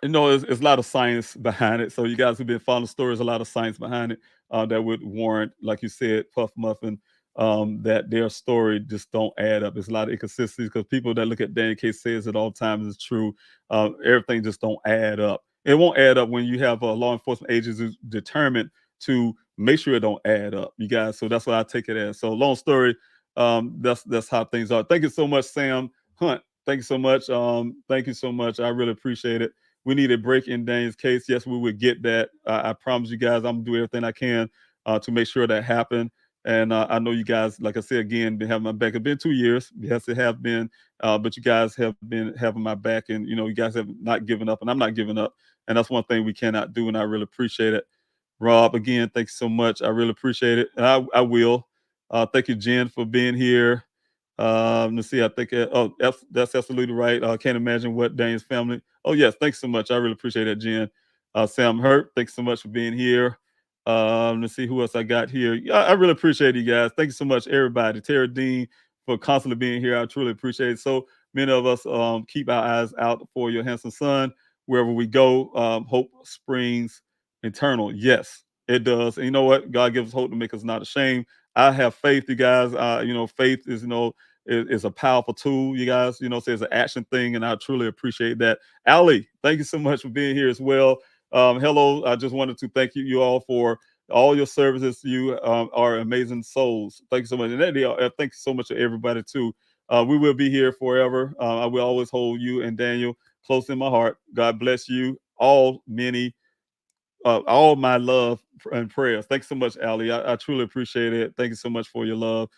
it's a lot of science behind it. So you guys who've been following the stories, a lot of science behind it that would warrant, like you said, Puff Muffin, that their story just don't add up. There's a lot of inconsistencies because people that look at Daniel Case says at all times is true. Everything just don't add up. It won't add up when you have a law enforcement agency determined to make sure it don't add up, you guys. So that's what I take it as. So long story, that's how things are. Thank you so much, Sam Hunt. Thank you so much. Thank you so much. I really appreciate it. We need a break in Dane's case. Yes, we would get that. I promise you guys, I'm gonna do everything I can to make sure that happen. And I know you guys, like I said again, been having my back. It's been 2 years. Yes, it have been. But you guys have been having my back, and you guys have not given up, and I'm not giving up. And that's one thing we cannot do, and I really appreciate it. Rob, again, thanks so much. I really appreciate it, and I will. Thank you, Jen, for being here. Let's see. I think that's absolutely right. I can't imagine what Dane's family. Oh yes, thanks so much. I really appreciate that, Jen. Sam Hurt, thanks so much for being here. Let's see who else I got here. Yeah, I really appreciate you guys. Thank you so much, everybody. Tara Dean for constantly being here. I truly appreciate it. So many of us keep our eyes out for your handsome son wherever we go. Hope springs eternal. Yes, it does. And you know what? God gives us hope to make us not ashamed. I have faith, you guys. Faith is is a powerful tool, you guys. So it's an action thing, and I truly appreciate that. Ali, thank you so much for being here as well. Hello, I just wanted to thank you all for all your services. You are amazing souls. Thank you so much, and thank you so much to everybody too. We will be here forever. I will always hold you and Daniel close in my heart. God bless you all my love and prayers. Thanks so much, Ali. I truly appreciate it. Thank you so much for your love.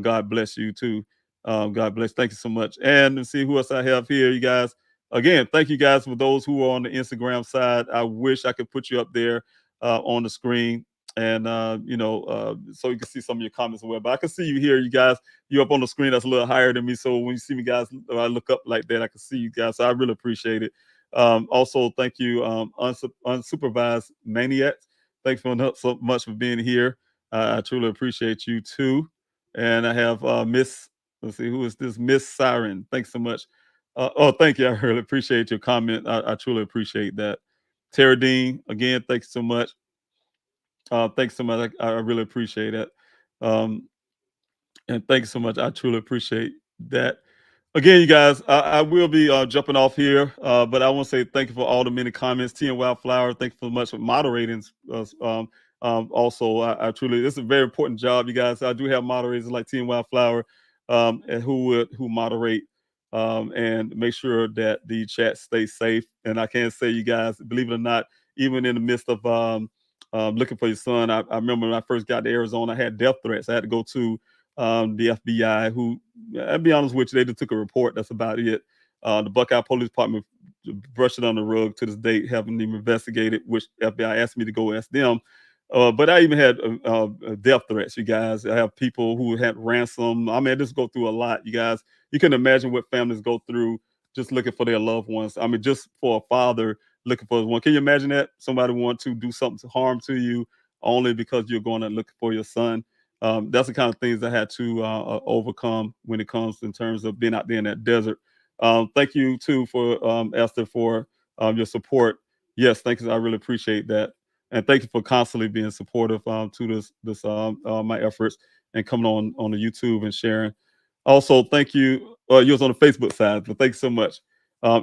God bless you too. God bless. Thank you so much. And let's see who else I have here, you guys. Again, thank you guys for those who are on the Instagram side. I wish I could put you up there on the screen, and so you can see some of your comments as well. But I can see you here, you guys. You up on the screen that's a little higher than me. So when you see me, guys, I look up like that, I can see you guys. So I really appreciate it. Also, thank you, unsupervised maniacs. Thanks so much for being here. I truly appreciate you too. And I have Miss. Let's see, who is this? Miss Siren. Thanks so much. Thank you. I really appreciate your comment. I truly appreciate that. Tara Dean, again, thanks so much. Thanks so much. I really appreciate it. Um, And thank you so much. I truly appreciate that. Again, you guys, I will be jumping off here, but I want to say thank you for all the many comments. T and Wildflower, thank you so much for moderating. Also, I truly, this is a very important job, you guys. I do have moderators like T and Wildflower, and who moderate and make sure that the chat stays safe. And I can say, you guys, believe it or not, even in the midst of looking for your son, I remember when I first got to Arizona, I had death threats. I had to go to the FBI, who, I'll be honest with you, they just took a report. That's about it. The Buckeye Police Department brushed it on the rug to this date, haven't even investigated, which FBI asked me to go ask them. But I even had death threats, you guys. I have people who had ransom. I mean, I just go through a lot, you guys. You can imagine what families go through just looking for their loved ones. I mean, just for a father looking for his one. Can you imagine that? Somebody want to do something to harm to you only because you're going to look for your son. That's the kind of things I had to overcome when it comes in terms of being out there in that desert. Thank you too for Esther for your support. Yes, thank you. I really appreciate that, and thank you for constantly being supportive to this my efforts and coming on the YouTube and sharing. Also, thank you. You was on the Facebook side, but thanks so much,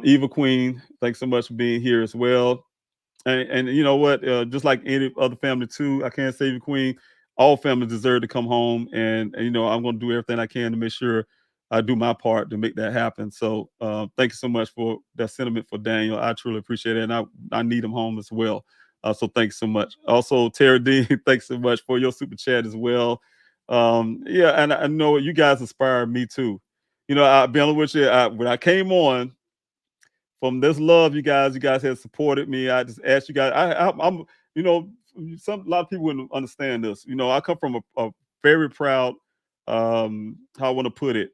Eva Queen. Thanks so much for being here as well. And you know what? Just like any other family too, I can't save you, Queen. All families deserve to come home, and you know I'm going to do everything I can to make sure I do my part to make that happen. So thank you so much for that sentiment for Daniel. I truly appreciate it, and I need him home as well. So thanks so much. Also, Terry Dean, thanks so much for your super chat as well. Yeah, and I know you guys inspired me too. You know, I'll be honest with you. When I came on, from this love, you guys have supported me. I just asked you guys. I'm, you know, a lot of people wouldn't understand this. You know, I come from a very proud, how I want to put it.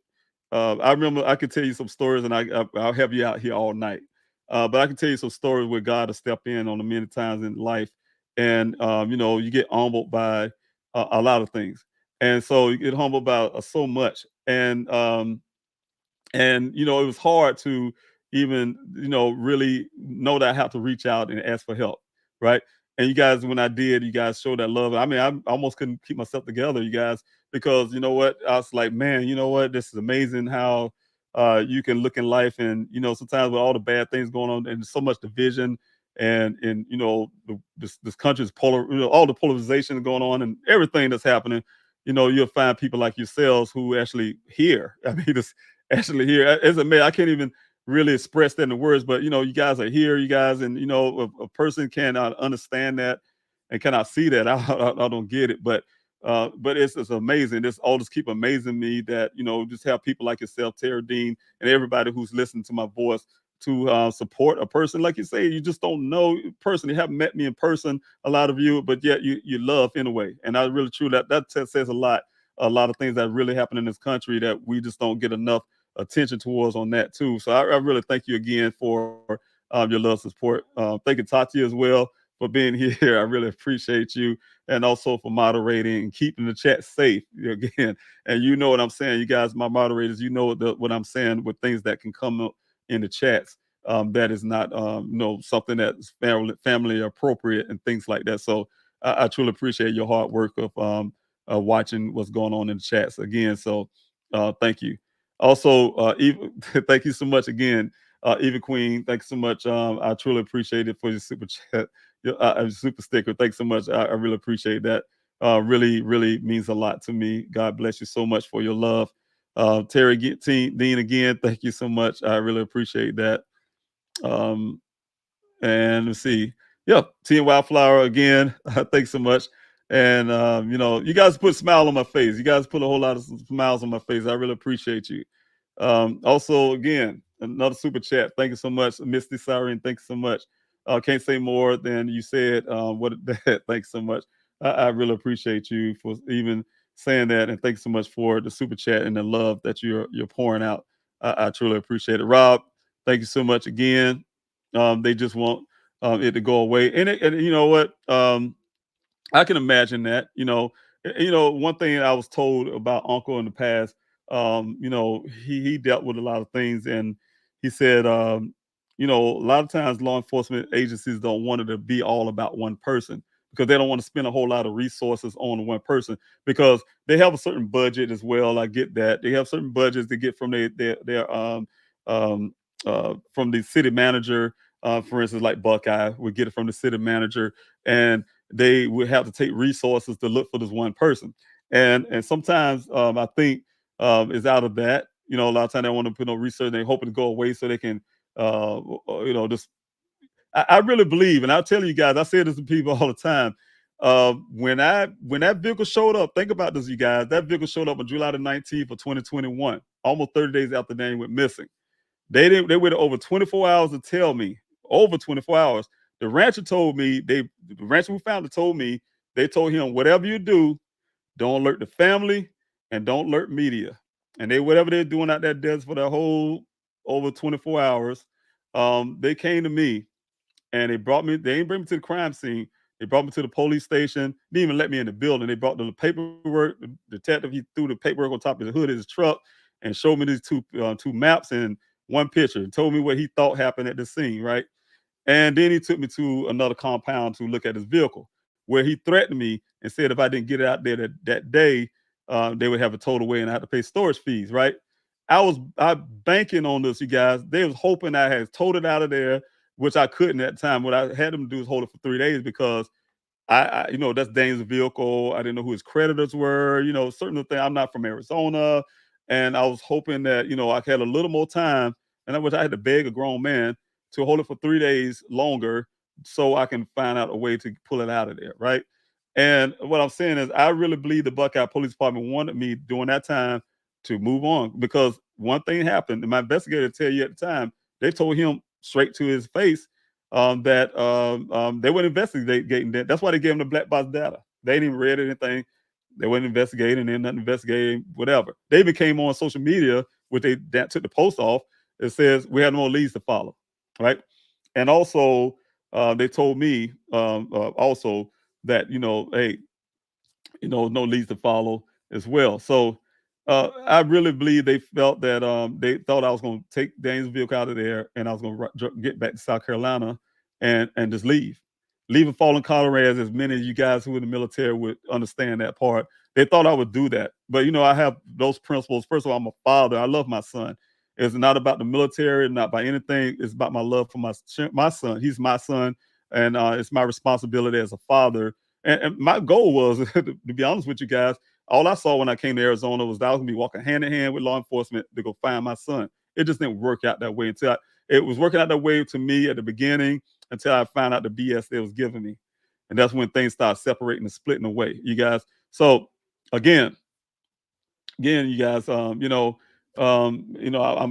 I remember I could tell you some stories, and I'll have you out here all night. But I can tell you some stories where God has stepped in on the many times in life, and you know, you get humbled by a lot of things, and so you get humbled by so much, and you know it was hard to even really know that I have to reach out and ask for help, right? And you guys, when I did, you guys showed that love. I mean, I almost couldn't keep myself together, you guys, because you know what, I was like, man, you know what, this is amazing how you can look in life, and sometimes with all the bad things going on and so much division, and this country's polar, all the polarization going on and everything that's happening, you'll find people like yourselves who actually hear. I mean, this actually here. As a man, I can't even really express that in the words, but you guys are here, you guys, and a person cannot understand that and cannot see that. I don't get it, but it's amazing. This all just keep amazing me that just have people like yourself, Tara Dean, and everybody who's listening to my voice to support a person like you say. You just don't know personally, you haven't met me in person, a lot of you, but yet you love anyway. And I really true that says a lot. A lot of things that really happen in this country that we just don't get enough attention towards on that too. So I really thank you again for your love support. Thank you, Tati, as well, for being here. I really appreciate you, and also for moderating and keeping the chat safe again. And you know what I'm saying, you guys, my moderators. You know what I'm saying with things that can come up in the chats. That is not something that's family appropriate and things like that. So I truly appreciate your hard work of watching what's going on in the chats again. So thank you. Also, Eva, thank you so much again, Eva Queen. Thanks so much. I truly appreciate it for your super chat, your super sticker. Thanks so much. I really appreciate that. Really, really means a lot to me. God bless you so much for your love. Terry Dean again. Thank you so much. I really appreciate that. Um, and let's see. Yep, Tea and Wildflower again. Thanks so much. And you guys put a smile on my face. You guys put a whole lot of smiles on my face. I really appreciate you. Also, again, another super chat. Thank you so much, Misty Siren. Thanks so much. Can't say more than you said. What that? Thanks so much. I really appreciate you for even saying that, and thanks so much for the super chat and the love that you're pouring out. I truly appreciate it. Rob, thank you so much again. They just want it to go away, and you know what? I can imagine that. One thing I was told about Uncle in the past, he dealt with a lot of things, and he said, a lot of times law enforcement agencies don't want it to be all about one person because they don't want to spend a whole lot of resources on one person, because they have a certain budget as well. I get that they have certain budgets they get from um from the city manager. For instance, like Buckeye would get it from the city manager, and they would have to take resources to look for this one person. And sometimes I think is out of that. A lot of times they want to put no research. They hoping to go away so they can, just. I really believe, and I'll tell you guys, I say this to people all the time. When that vehicle showed up, think about this, you guys. That vehicle showed up on July the 19th of 2021, almost 30 days after the name went missing. They waited over 24 hours to tell me. Over 24 hours. The rancher told me, the rancher who found it told me, they told him, whatever you do, don't alert the family and don't alert media. And whatever they're doing out that desert for that whole over 24 hours, they came to me and they didn't bring me to the crime scene. They brought me to the police station. Didn't even let me in the building. They brought the paperwork. The detective, he threw the paperwork on top of the hood of his truck and showed me these two maps and one picture. And told me what he thought happened at the scene, right? And then he took me to another compound to look at his vehicle, where he threatened me and said if I didn't get it out there that day, they would have it towed away and I had to pay storage fees, right? I banking on this, you guys. They was hoping I had towed it out of there, which I couldn't at the time. What I had them do is hold it for 3 days because that's Dane's vehicle. I didn't know who his creditors were. Certain things. I'm not from Arizona, and I was hoping that I had a little more time, and I had to beg a grown man to hold it for 3 days longer so I can find out a way to pull it out of there, right? And what I'm saying is, I really believe the Buckeye Police Department wanted me during that time to move on, because one thing happened, and my investigator tell you at the time, they told him straight to his face that they weren't investigating that. That's why they gave him the black box data. They didn't even read anything. They weren't investigating, and nothing investigating, whatever. They even came on social media, which that took the post off. It says we had no leads to follow, right? And also, they told me also that hey, no leads to follow as well. So I really believe they felt that they thought I was going to take Dane's vehicle out of there and I was going to get back to South Carolina and just leave and fall in Colorado. As many of you guys who are in the military would understand that part. They thought I would do that, but I have those principles. First of all, I'm a father. I love my son. It's not about the military, not by anything. It's about my love for my son. He's my son, and it's my responsibility as a father. And my goal was, to be honest with you guys, all I saw when I came to Arizona was that I was gonna be walking hand in hand with law enforcement to go find my son. It just didn't work out that way it was working out that way to me at the beginning until I found out the BS they was giving me, and that's when things started separating and splitting away, you guys. So again, you guys, I'm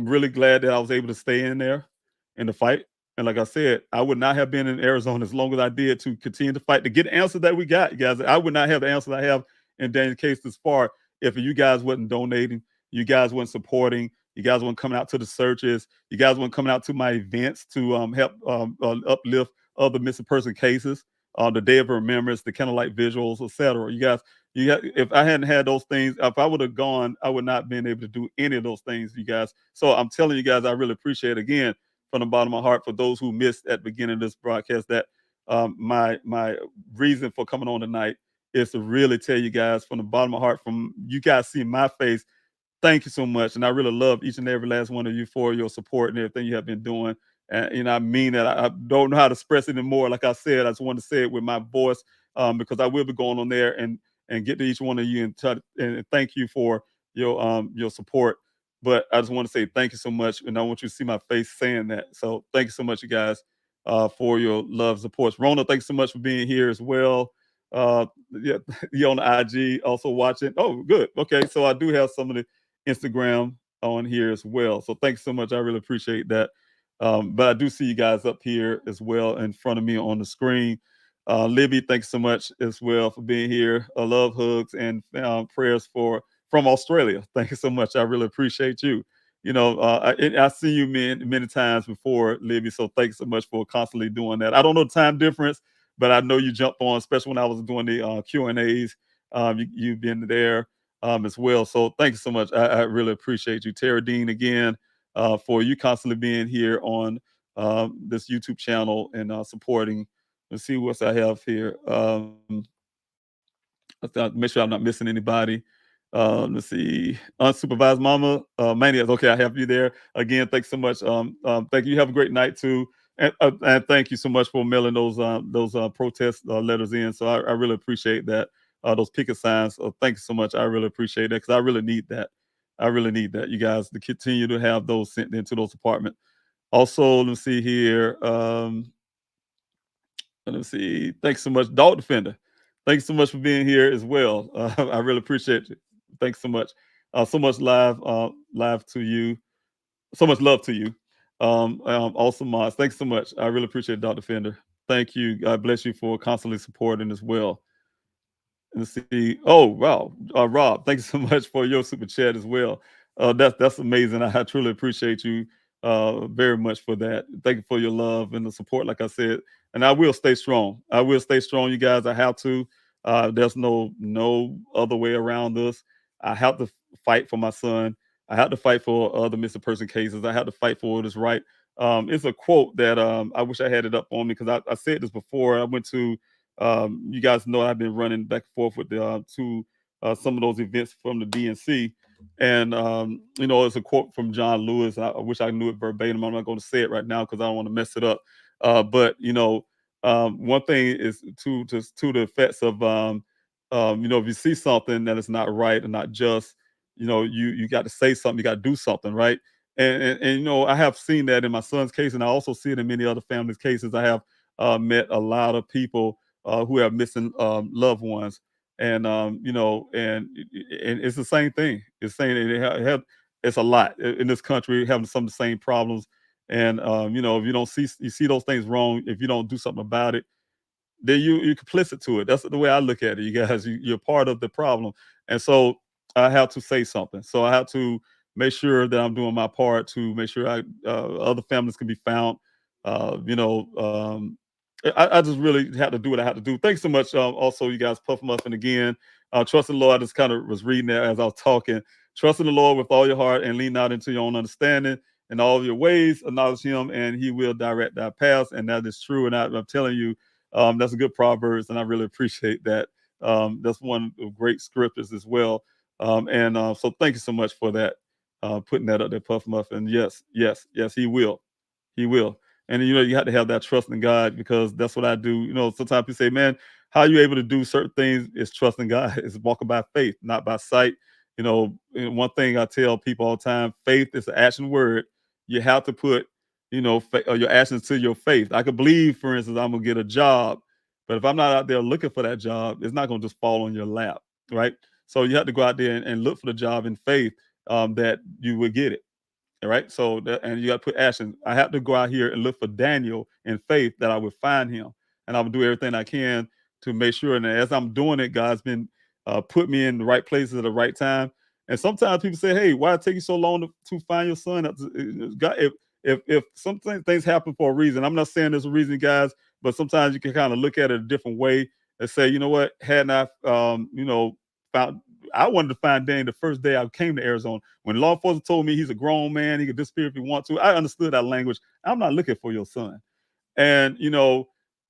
really glad that I was able to stay in there in the fight. And like I said, I would not have been in Arizona as long as I did to continue to fight to get the answers that we got, you guys. I would not have the answers I have in Daniel's case this far if you guys wasn't donating, you guys weren't supporting, you guys weren't coming out to the searches, you guys weren't coming out to my events to help uplift other missing person cases, the Day of Remembrance, the candlelight visuals, etc. You guys, if I hadn't had those things, if I would have gone, I would not have been able to do any of those things, you guys. So I'm telling you guys, I really appreciate it, again, from the bottom of my heart, for those who missed at the beginning of this broadcast, that my reason for coming on tonight is to really tell you guys from the bottom of my heart, from you guys see my face, thank you so much. And I really love each and every last one of you for your support and everything you have been doing. And I mean that. I don't know how to express it anymore. Like I said, I just want to say it with my voice, because I will be going on there and get to each one of you and thank you for your support. But I just want to say thank you so much, and I want you to see my face saying that. So thank you so much, you guys, for your love, support. Rona, thanks so much for being here as well. Yeah, you on the IG also watching. Oh, good. Okay, so I do have some of the Instagram on here as well. So thanks so much. I really appreciate that. But I do see you guys up here as well in front of me on the screen. Libby, thanks so much as well for being here. Love, hugs, and prayers from Australia. Thank you so much. I really appreciate you. I see you many times before, Libby. So thanks so much for constantly doing that. I don't know the time difference, but I know you jumped on, especially when I was doing the Q&As. You've been there as well. So thank you so much. I really appreciate you. Tara Dean, again, for you constantly being here on this YouTube channel and supporting Let's see what I have here. Let's make sure I'm not missing anybody. Let's see. Unsupervised mama, maniacs. Okay, I have you there again. Thanks so much. Thank you. You have a great night too, and thank you so much for mailing those protest letters in. So I really appreciate that. Those picket signs. Thank you so much. I really appreciate that because I really need that. I really need that. You guys to continue to have those sent into those apartments. Also, let's see here. Let's see. Thanks so much, Dog Defender. Thanks so much for being here as well. I really appreciate you. Thanks so much. So much live to you. So much love to you. Awesome mods. Thanks so much. I really appreciate it, Dog Defender. Thank you. God bless you for constantly supporting as well. Let's see. Oh wow, Rob, thanks so much for your super chat as well. That's amazing. I truly appreciate you very much for that. Thank you for your love and the support. Like I said, and I will stay strong. I will stay strong, you guys. I have to. There's no other way around this. I have to fight for my son. I have to fight for other missing person cases. I have to fight for what is right. It's a quote that I wish I had it up on me because I said this before. I went to you guys know I've been running back and forth with the to some of those events from the DNC, and it's a quote from John Lewis. I wish I knew it verbatim. I'm not going to say it right now because I don't want to mess it up. But one thing is to the effects of if you see something that is not right and not just, you got to say something, you got to do something, right? And I have seen that in my son's case, and I also see it in many other families' cases. I have met a lot of people who have missing loved ones, and and it's the same thing. It's saying it's a lot in this country having some of the same problems, and if you don't see you see those things wrong, if you don't do something about it, then you're complicit to it. That's the way I look at it. You guys, you're part of the problem, and so I have to say something. So I have to make sure that I'm doing my part to make sure other families can be found. Uh, you know, um, I just really have to do what I have to do. Thanks so much. Also, you guys, Puff Muffin again. Trust in the Lord. I just kind of was reading that as I was talking. Trust in the Lord with all your heart and lean not into your own understanding. In all of your ways, acknowledge Him, and He will direct our paths. And that is true. And I'm telling you, that's a good proverbs, and I really appreciate that. That's one of great scriptures as well. And so thank you so much for that, putting that up there, Puff Muffin. Yes, yes, yes, he will. He will. And you have to have that trust in God because that's what I do. Sometimes people say, man, how are you able to do certain things? Is trust in God. It's walking by faith, not by sight. And one thing I tell people all the time, faith is an action word. You have to put your actions to your faith. I could believe, for instance, I'm gonna get a job, but if I'm not out there looking for that job, it's not gonna just fall on your lap, right? So you have to go out there and look for the job in faith, that you will get it. All right. So and you got to put action. I have to go out here and look for Daniel in faith that I would find him, and I will do everything I can to make sure. And as I'm doing it, God's been put me in the right places at the right time. And sometimes people say, "Hey, why it take you so long to find your son?" God, if some things happen for a reason, I'm not saying there's a reason, guys, but sometimes you can kind of look at it a different way and say, you know what, hadn't I, found I wanted to find Dane the first day I came to Arizona. When law enforcement told me he's a grown man, he could disappear if he wants to, I understood that language. I'm not looking for your son. And,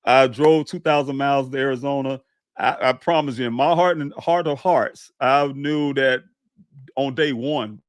I drove 2,000 miles to Arizona. I promise you, in my heart and heart of hearts, I knew that on day one,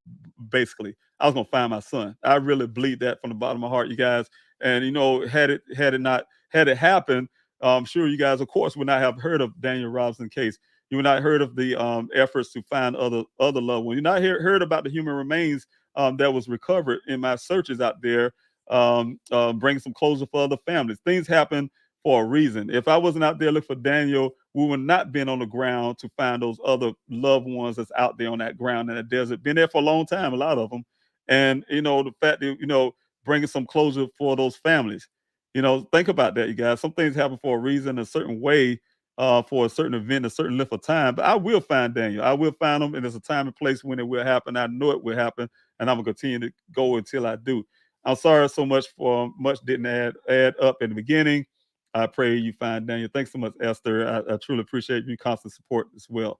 basically, I was gonna find my son. I really believe that from the bottom of my heart, you guys. And had it happened, I'm sure you guys, of course, would not have heard of Daniel Robinson case. You would not heard of the efforts to find other loved ones. You not heard about the human remains that was recovered in my searches out there, bringing some closure for other families. Things happen for a reason. If I wasn't out there looking for Daniel, we would not been on the ground to find those other loved ones that's out there on that ground in the desert. Been there for a long time, a lot of them. And the fact that bringing some closure for those families. Think about that, you guys. Some things happen for a reason, a certain way, for a certain event, a certain length of time. But I will find Daniel. I will find him, and there's a time and place when it will happen. I know it will happen, and I'm gonna continue to go until I do. I'm sorry so much for much didn't add up in the beginning. I pray you find Daniel. Thanks so much, Esther. I truly appreciate your constant support as well.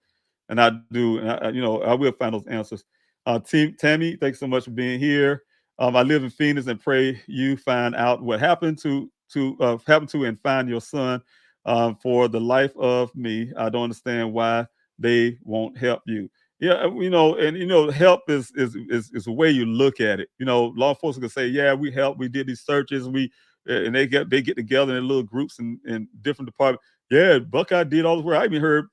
And I do, and I will find those answers. Team Tammy, thanks so much for being here. I live in Phoenix and pray you find out what happened to happen to and find your son. For the life of me, I don't understand why they won't help you. Yeah, and help is the way you look at it. Law enforcement can say, yeah, we help, we did these searches, and they get together in little groups in different departments. Yeah, Buckeye did all the work. I even heard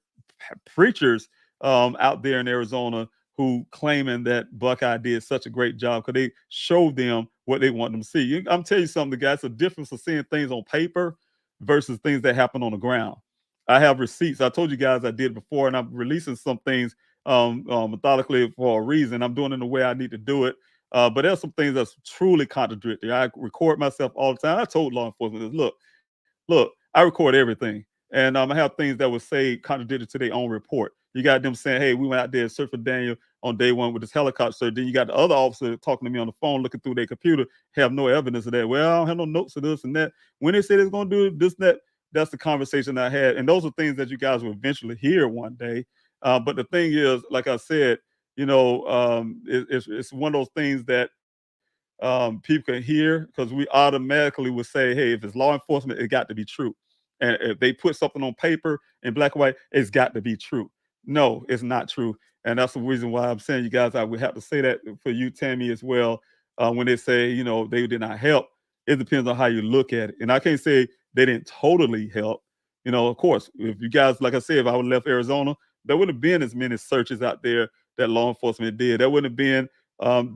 preachers out there in Arizona who claiming that Buckeye did such a great job because they showed them what they want them to see. I'm telling you something, guys, the difference of seeing things on paper versus things that happen on the ground. I have receipts. I told you guys I did before, and I'm releasing some things methodically for a reason. I'm doing it the way I need to do it. But there's some things that's truly contradictory. I record myself all the time. I told law enforcement, look, I record everything. And I have things that would say contradicted to their own report. You got them saying, hey, we went out there and searched for Daniel on day one with this helicopter search. Then you got the other officer talking to me on the phone, looking through their computer, have no evidence of that. Well, I don't have no notes of this and that. When they say they're going to do this and that, that's the conversation I had. And those are things that you guys will eventually hear one day. But the thing is, like I said, it's one of those things that people can hear because we automatically would say, hey, if it's law enforcement, it got to be true. And if they put something on paper in black and white, it's got to be true. No, it's not true. And that's the reason why I'm saying, you guys, I would have to say that for you, Tammy, as well. When they say, they did not help, it depends on how you look at it. And I can't say they didn't totally help. Of course, if you guys, like I said, if I would have left Arizona, there wouldn't have been as many searches out there that law enforcement did. There wouldn't have been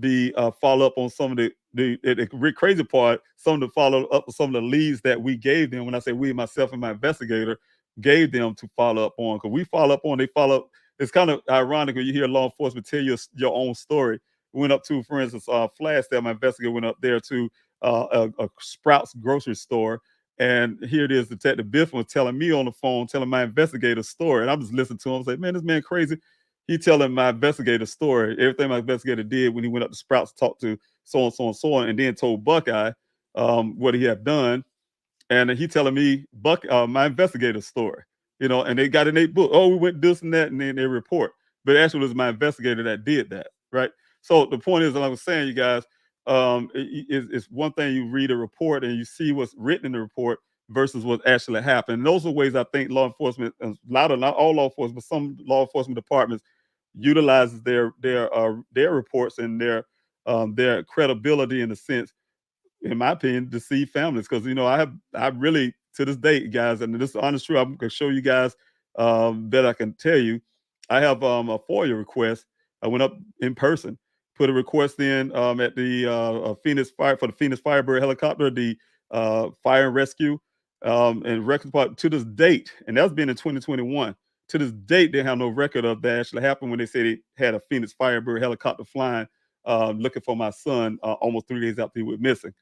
the follow up on some of the crazy part, some of the follow up on some of the leads that we gave them. When I say we, myself and my investigator gave them to follow up on, because we follow up on, they follow up. It's kind of ironic when you hear law enforcement tell you your own story. We went up to, for instance, Flagstaff. My investigator went up there to a Sprouts grocery store. And here it is, Detective Biffin was telling me on the phone, telling my investigator's story. And I'm just listening to him. I was like, man, this man crazy. He telling my investigator's story, everything my investigator did when he went up to Sprouts to talk to so and so and so on, and then told Buckeye what he had done. And he telling me my investigator's story, and they got in their book. Oh, we went this and that, and then they report. But actually, it was my investigator that did that, right? So the point is, like I was saying, you guys, it's one thing you read a report and you see what's written in the report versus what actually happened. And those are ways I think law enforcement, not all law enforcement, but some law enforcement departments utilizes their reports and their credibility in a sense, in my opinion, deceive families. Because I really, to this day, guys, and this is honest truth, I'm gonna show you guys that I can tell you. I have a FOIA request. I went up in person, put a request in at the Phoenix Fire for the Phoenix Firebird helicopter, the fire and rescue, and record part to this date, and that's been in 2021. To this date, they have no record of that actually happened when they say they had a Phoenix Firebird helicopter flying, looking for my son almost 3 days after he went missing.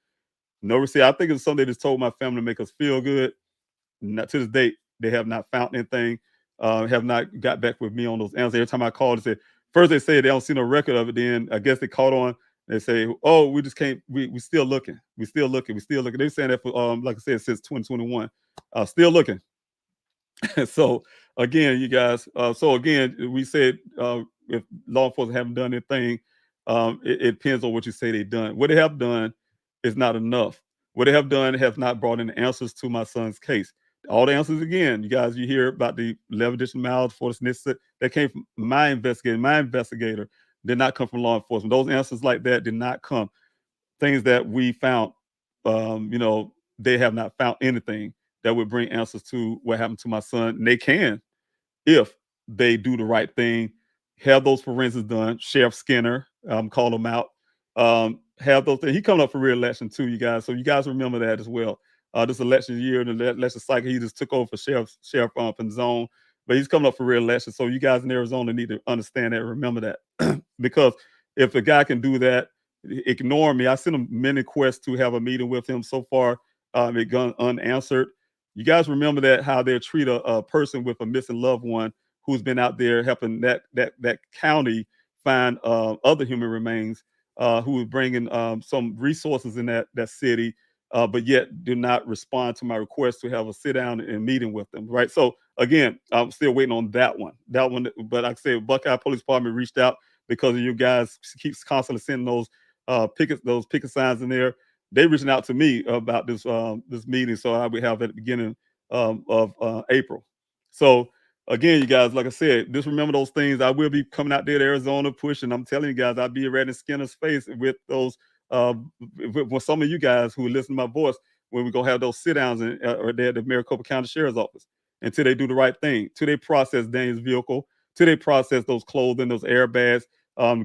No receipt. I think it's something they just told my family to make us feel good. Not to this date, they have not found anything. Have not got back with me on those answers. Every time I called, they said first they say they don't see no record of it. Then I guess they caught on. They say, "Oh, we just can't. We still looking. We still looking. We still looking." They're saying that for like I said, since 2021, still looking. So again, you guys. So again, we said if law enforcement haven't done anything, it depends on what you say they've done. What they have done is not enough. What they have done has not brought in answers to my son's case. All the answers again, you guys, you hear about the 11 additional miles for the that came from my investigator. My investigator did not come from law enforcement. Those answers like that did not come. Things that we found, they have not found anything that would bring answers to what happened to my son. And they can, if they do the right thing, have those forensics done. Sheriff Skinner, call him out. Have those things. He coming up for re-election too, you guys. So you guys remember that as well. This election year, the election cycle, he just took over for Sheriff Pinzone, but he's coming up for re-election. So you guys in Arizona need to understand that, remember that, because if a guy can do that, ignore me. I sent him many requests to have a meeting with him. So far, it gone unanswered. You guys remember that, how they treat a person with a missing loved one who's been out there helping that county find other human remains, who is bringing some resources in that city, but yet do not respond to my request to have a sit down and meeting with them. Right. So again, I'm still waiting on that one. But like I said, Buckeye Police Department reached out because of you guys keeps constantly sending those picket signs in there. they reaching out to me about this meeting, so I would have at the beginning of April. So again, you guys, like I said, just remember those things. I will be coming out there to Arizona pushing. I'm telling you guys, I'll be right in Skinner's face with those uh, with some of you guys who listen to my voice when we go have those sit downs or there at the Maricopa County Sheriff's Office until they do the right thing, till they process Daniel's vehicle, till they process those clothing, those airbags,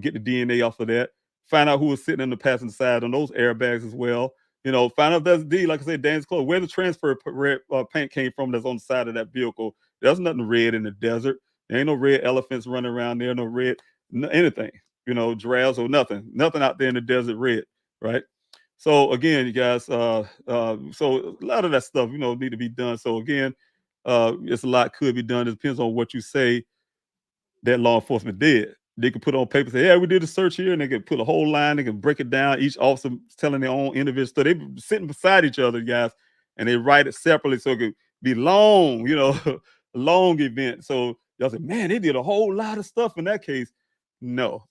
get the DNA off of that, find out who was sitting in the passenger side on those airbags as well. Find out if that's D, like I said, Daniel's clothes, where the transfer red paint came from that's on the side of that vehicle. There's nothing red in the desert. There ain't no red elephants running around there, no red, anything, giraffes or nothing out there in the desert red, right? So again, you guys, so a lot of that stuff, need to be done. So again, it's a lot could be done. It depends on what you say that law enforcement did. They could put on paper, say, yeah, we did a search here, and they could put a whole line, they can break it down, each officer telling their own individual story. They be sitting beside each other, guys, and they write it separately so it could be long, long event. So y'all say, man, they did a whole lot of stuff in that case. No.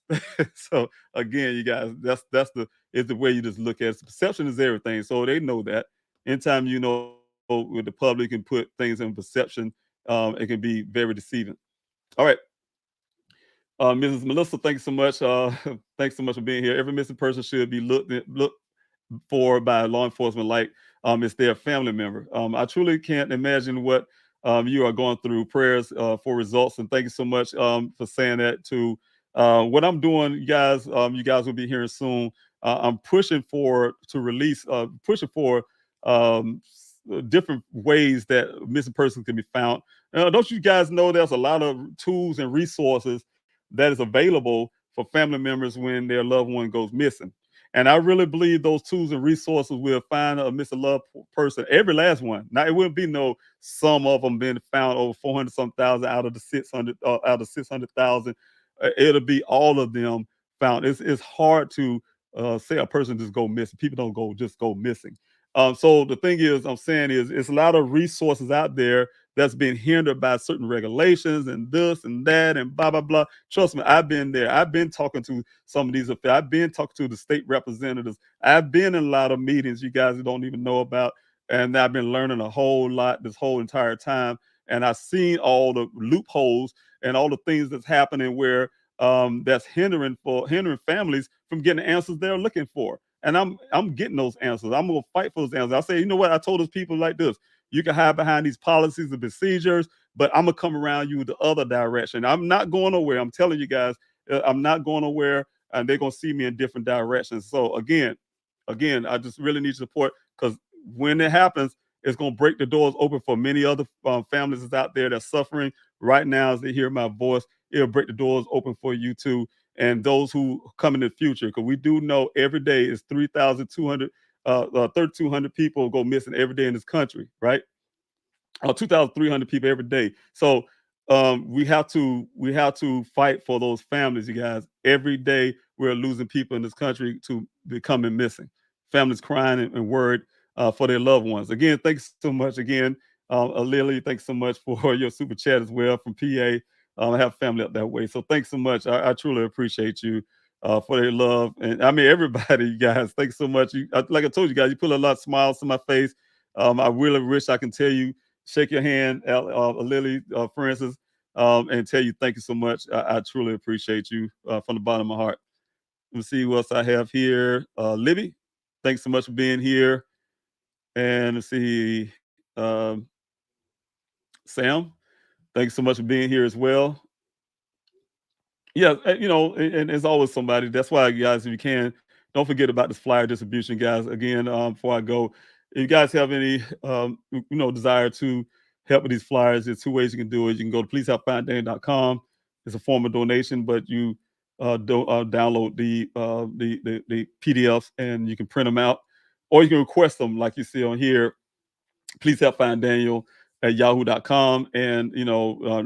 So again, you guys, that's the way you just look at it. Perception is everything. So they know that. Anytime with the public can put things in perception, it can be very deceiving. All right. Mrs. Melissa, thanks so much. Thanks so much for being here. Every missing person should be looked for by law enforcement like it's their family member. I truly can't imagine what you are going through. Prayers for results, and thank you so much for saying that too. What I'm doing, you guys will be hearing soon. I'm pushing pushing for different ways that missing persons can be found. Don't you guys know there's a lot of tools and resources that is available for family members when their loved one goes missing? And I really believe those tools and resources will find a missing loved person, every last one. Now, it wouldn't be no some of them being found over 400 some thousand out of the 600, out of 600,000. It'll be all of them found. It's hard to say a person just go missing. People don't just go missing. So the thing is, I'm saying is, it's a lot of resources out there that's been hindered by certain regulations and this and that and blah blah blah. Trust me, I've been there. I've been talking to some of these affairs. I've been talking to the state representatives. I've been in a lot of meetings you guys don't even know about, and I've been learning a whole lot this whole entire time. And I've seen all the loopholes and all the things that's happening where that's hindering families from getting the answers they're looking for. And I'm getting those answers. I'm gonna fight for those answers. I say, you know what? I told those people like this: you can hide behind these policies and procedures, but I'm gonna come around you the other direction. I'm not going nowhere. I'm telling you guys, I'm not going nowhere, and they're gonna see me in different directions. So again, I just really need support, because when it happens, it's gonna break the doors open for many other families that's out there that's suffering right now as they hear my voice. It'll break the doors open for you too, and those who come in the future, because we do know every day is 3,200, 3,200 people go missing every day in this country, right? 2,300 people every day. So we have to fight for those families, you guys. Every day we're losing people in this country to becoming missing. Families crying and worried for their loved ones. Again, thanks so much. Again, Lily, thanks so much for your super chat as well from PA. I have family up that way, so thanks so much. I truly appreciate you for their love, and I mean everybody, you guys. Thanks so much. Like I told you guys, you put a lot of smiles to my face. I really wish I can tell you, shake your hand, Lily, Francis, and tell you thank you so much. I truly appreciate you from the bottom of my heart. Let me see who else I have here. Libby, thanks so much for being here. And let's see, Sam, thanks so much for being here as well. Yeah, and there's always somebody. That's why, guys, if you can, don't forget about this flyer distribution, guys. Again, before I go, if you guys have any, desire to help with these flyers, there's two ways you can do it. You can go to pleasehelpfinddaniel.com. It's a form of donation, but you don't download the PDFs and you can print them out, or you can request them, like you see on here. Please help find Daniel at yahoo.com, and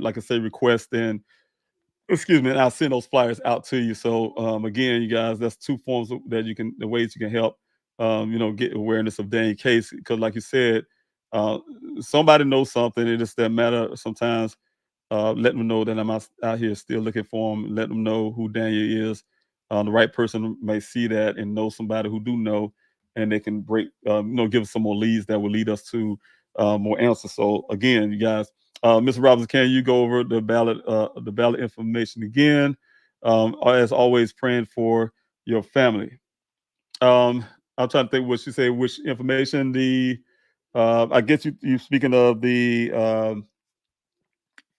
like I say, request, and excuse me, and I'll send those flyers out to you. So again, you guys, that's two forms the ways you can help, get awareness of Daniel case. Because like you said, uh, somebody knows something. It just doesn't matter sometimes. Let them know that I'm out here still looking for him. Let them know who Daniel is. The right person may see that and know somebody who do know, and they can break, give us some more leads that will lead us to more answers. So again, you guys, Mr. Robinson, can you go over the ballot information again? As always, praying for your family. Um, I'm trying to think what she said. Which information? I guess you speaking of the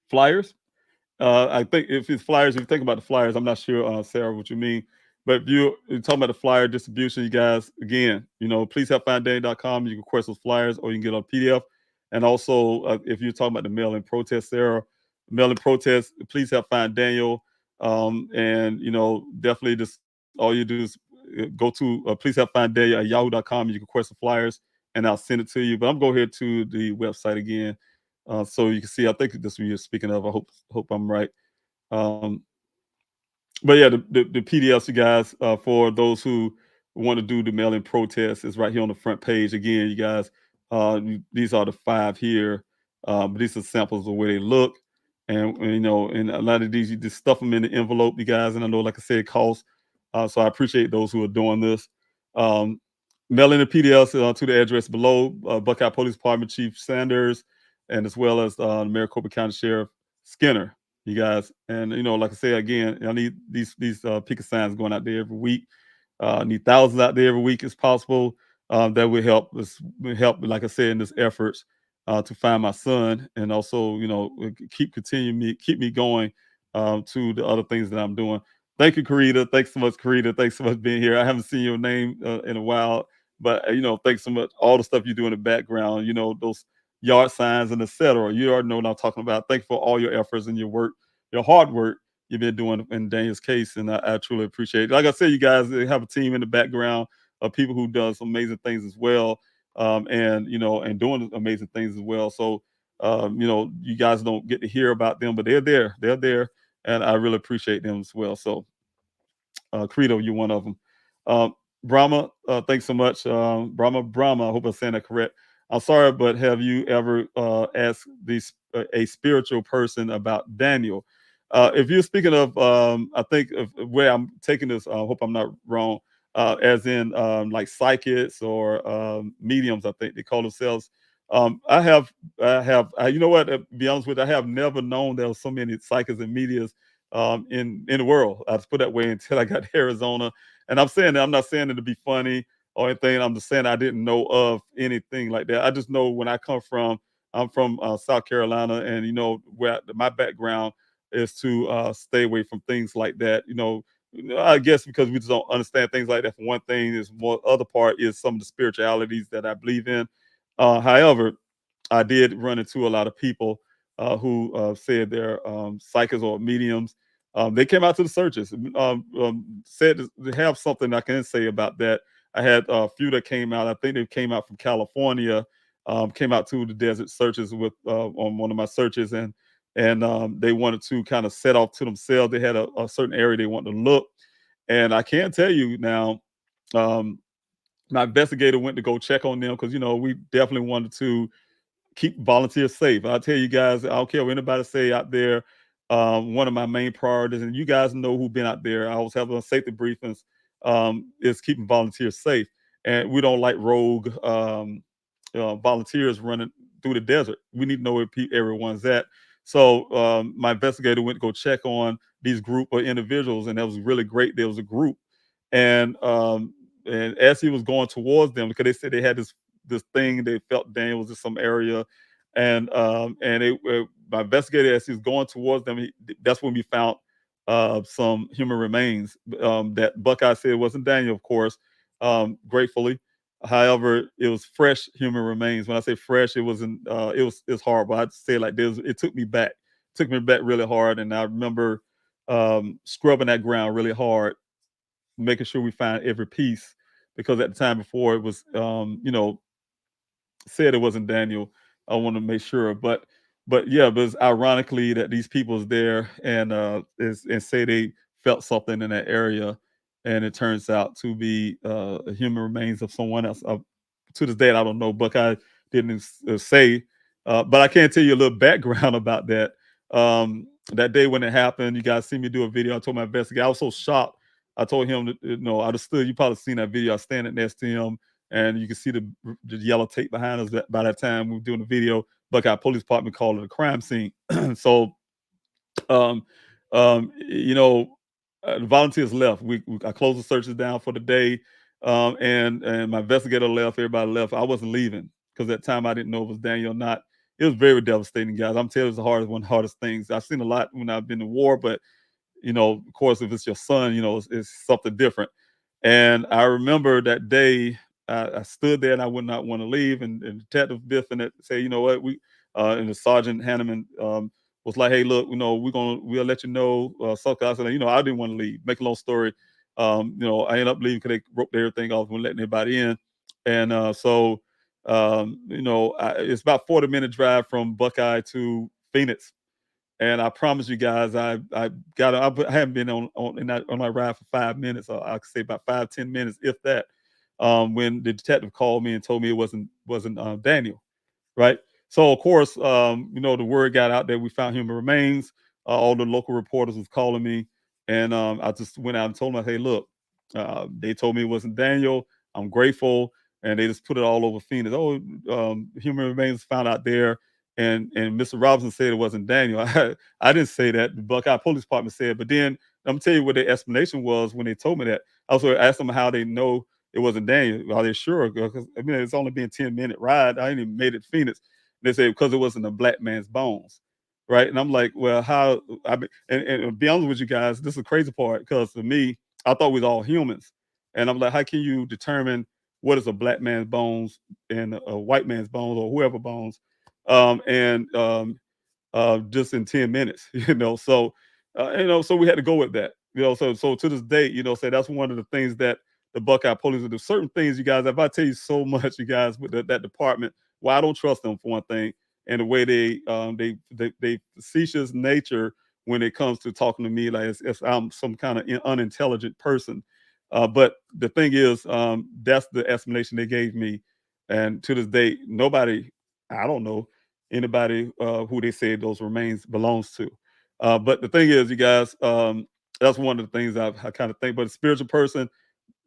flyers. I think if it's flyers, if you think about the flyers, I'm not sure, Sarah, what you mean. But if you're talking about the flyer distribution, you guys, again, pleasehelpfinddaniel.com. You can request those flyers or you can get on PDF. And also, if you're talking about the mail-in protest, Sarah, mail-in protest, please help find Daniel. And, definitely just all you do is go to please help find Daniel at yahoo.com. You can request the flyers and I'll send it to you. But I'm going to go here to the website again, so you can see. I think this is what you're speaking of. I hope I'm right. Um, but yeah, the PDFs, you guys, for those who want to do the mail-in protest, is right here on the front page. Again, you guys, these are the 5 here. But these are samples of where they look, and a lot of these you just stuff them in the envelope, you guys. And I know, like I said, it costs. So I appreciate those who are doing this. Um, Mail in the PDFs to the address below. Buckeye Police Department Chief Sanders, and as well as Maricopa County Sheriff Skinner, you guys. And like I say again, I need these picket signs going out there every week. I need thousands out there every week as possible. That will help us help, like I said, in this efforts to find my son, and also keep me going to the other things that I'm doing. Thank you, Karita. Thanks so much, Karita. Thanks so much for being here. I haven't seen your name in a while, but thanks so much. All the stuff you do in the background, those yard signs and etc. You already know what I'm talking about. Thank you for all your efforts and your work, your hard work you've been doing in Daniel's case, and I truly appreciate it. Like I said, you guys have a team in the background of people who does amazing things as well, and doing amazing things as well. So, you guys don't get to hear about them, but they're there. They're there, and I really appreciate them as well. So, Credo, you're one of them. Um, Brahma, thanks so much. Brahma, I hope I'm saying that correct. I'm sorry, but have you ever asked a spiritual person about Daniel? If you're speaking of, I think of where I'm taking this, I hope I'm not wrong, as in like psychics or mediums, I think they call themselves. You know what? To be honest with you, I have never known there was so many psychics and mediums in the world. I just put that way until I got to Arizona. And I'm saying that I'm not saying it to be funny or anything. I'm just saying I didn't know of anything like that. I just know when I come from, I'm from South Carolina, and where my background is to stay away from things like that. I guess because we just don't understand things like that. For one thing, is more other part is some of the spiritualities that I believe in. However, I did run into a lot of people who said they're psychics or mediums. They came out to the searches, said they have something I can say about that. I had a few that came out. I think they came out from California, came out to the desert searches with on one of my searches, and they wanted to kind of set off to themselves. They had a certain area they wanted to look, and I can tell you now. Um, my investigator went to go check on them because we definitely wanted to keep volunteers safe. I'll tell you guys, I don't care what anybody say out there. One of my main priorities, and you guys know who've been out there. I was having safety briefings. Is keeping volunteers safe, and we don't like rogue volunteers running through the desert. We need to know where everyone's at. So my investigator went to go check on these group of individuals, and that was really great. There was a group, and and as he was going towards them, because they said they had this thing. They felt Daniel was in some area, and my investigator, as he was going towards them, that's when we found some human remains. That Buckeye said wasn't Daniel, of course, gratefully. However, it was fresh human remains. When I say fresh, it wasn't. It's horrible. I'd say it like this. It took me back really hard, and I remember scrubbing that ground really hard, making sure we find every piece, because at the time before it was said it wasn't Daniel. I want to make sure, but yeah, but it's ironically that these people is there and and say they felt something in that area, and it turns out to be human remains of someone else. To this day, I don't know. Buckeye didn't say, but I can tell you a little background about that. That day when it happened, you guys see me do a video. I told my investigator, I was so shocked. I told him that, I understood. You probably seen that video. I was standing next to him. and you can see the yellow tape behind us. That by that time we were doing the video, Buckeye Police Department called it a crime scene. So um, the volunteers left. I closed the searches down for the day, and my investigator left. Everybody left. I wasn't leaving because at that time I didn't know if it was Daniel or not. It was very devastating, guys. I'm telling you, it's the hardest one, of the hardest things I've seen a lot when I've been to war, but of course, if it's your son, it's something different. And I remember that day, I stood there and I would not want to leave. And Detective Biffin had say, you know what, and the Sergeant Hanneman was like, hey, look, we'll let you know. Something. I said, I didn't want to leave. Make a long story. I ended up leaving because they roped everything off and letting anybody in. And it's about 40-minute drive from Buckeye to Phoenix, and I promise you guys, I haven't been on my ride for 5 minutes, or I could say about 5-10 minutes, if that. When the detective called me and told me it wasn't Daniel, right? So of course, the word got out that we found human remains. All the local reporters was calling me, and I just went out and told them, hey, look, they told me it wasn't Daniel. I'm grateful, and they just put it all over Phoenix. Oh, human remains found out there, and Mr. Robinson said it wasn't Daniel. I didn't say that. The Buckeye Police Department said, but then I'm gonna tell you what their explanation was when they told me that. I also asked them how they know it wasn't Daniel. Are they sure? Because I mean, it's only been 10-minute ride. I ain't even made it to Phoenix. They say because it wasn't a black man's bones, right? And I'm like, well, how? And to be honest with you guys, this is the crazy part because for me, I thought we was all humans, and I'm like, how can you determine what is a black man's bones and a white man's bones or whoever bones? And just in 10 minutes, so we had to go with that, so to this date, say that's one of the things that the Buckeye Police will do. Certain things, you guys, if I tell you so much, you guys, with that department, well, I don't trust them for one thing, and the way they facetious nature when it comes to talking to me, like if I'm some kind of unintelligent person. But the thing is, that's the explanation they gave me, and to this day, nobody, I don't know anybody who they said those remains belongs to. But the thing is, you guys, that's one of the things I kind of think. But a spiritual person,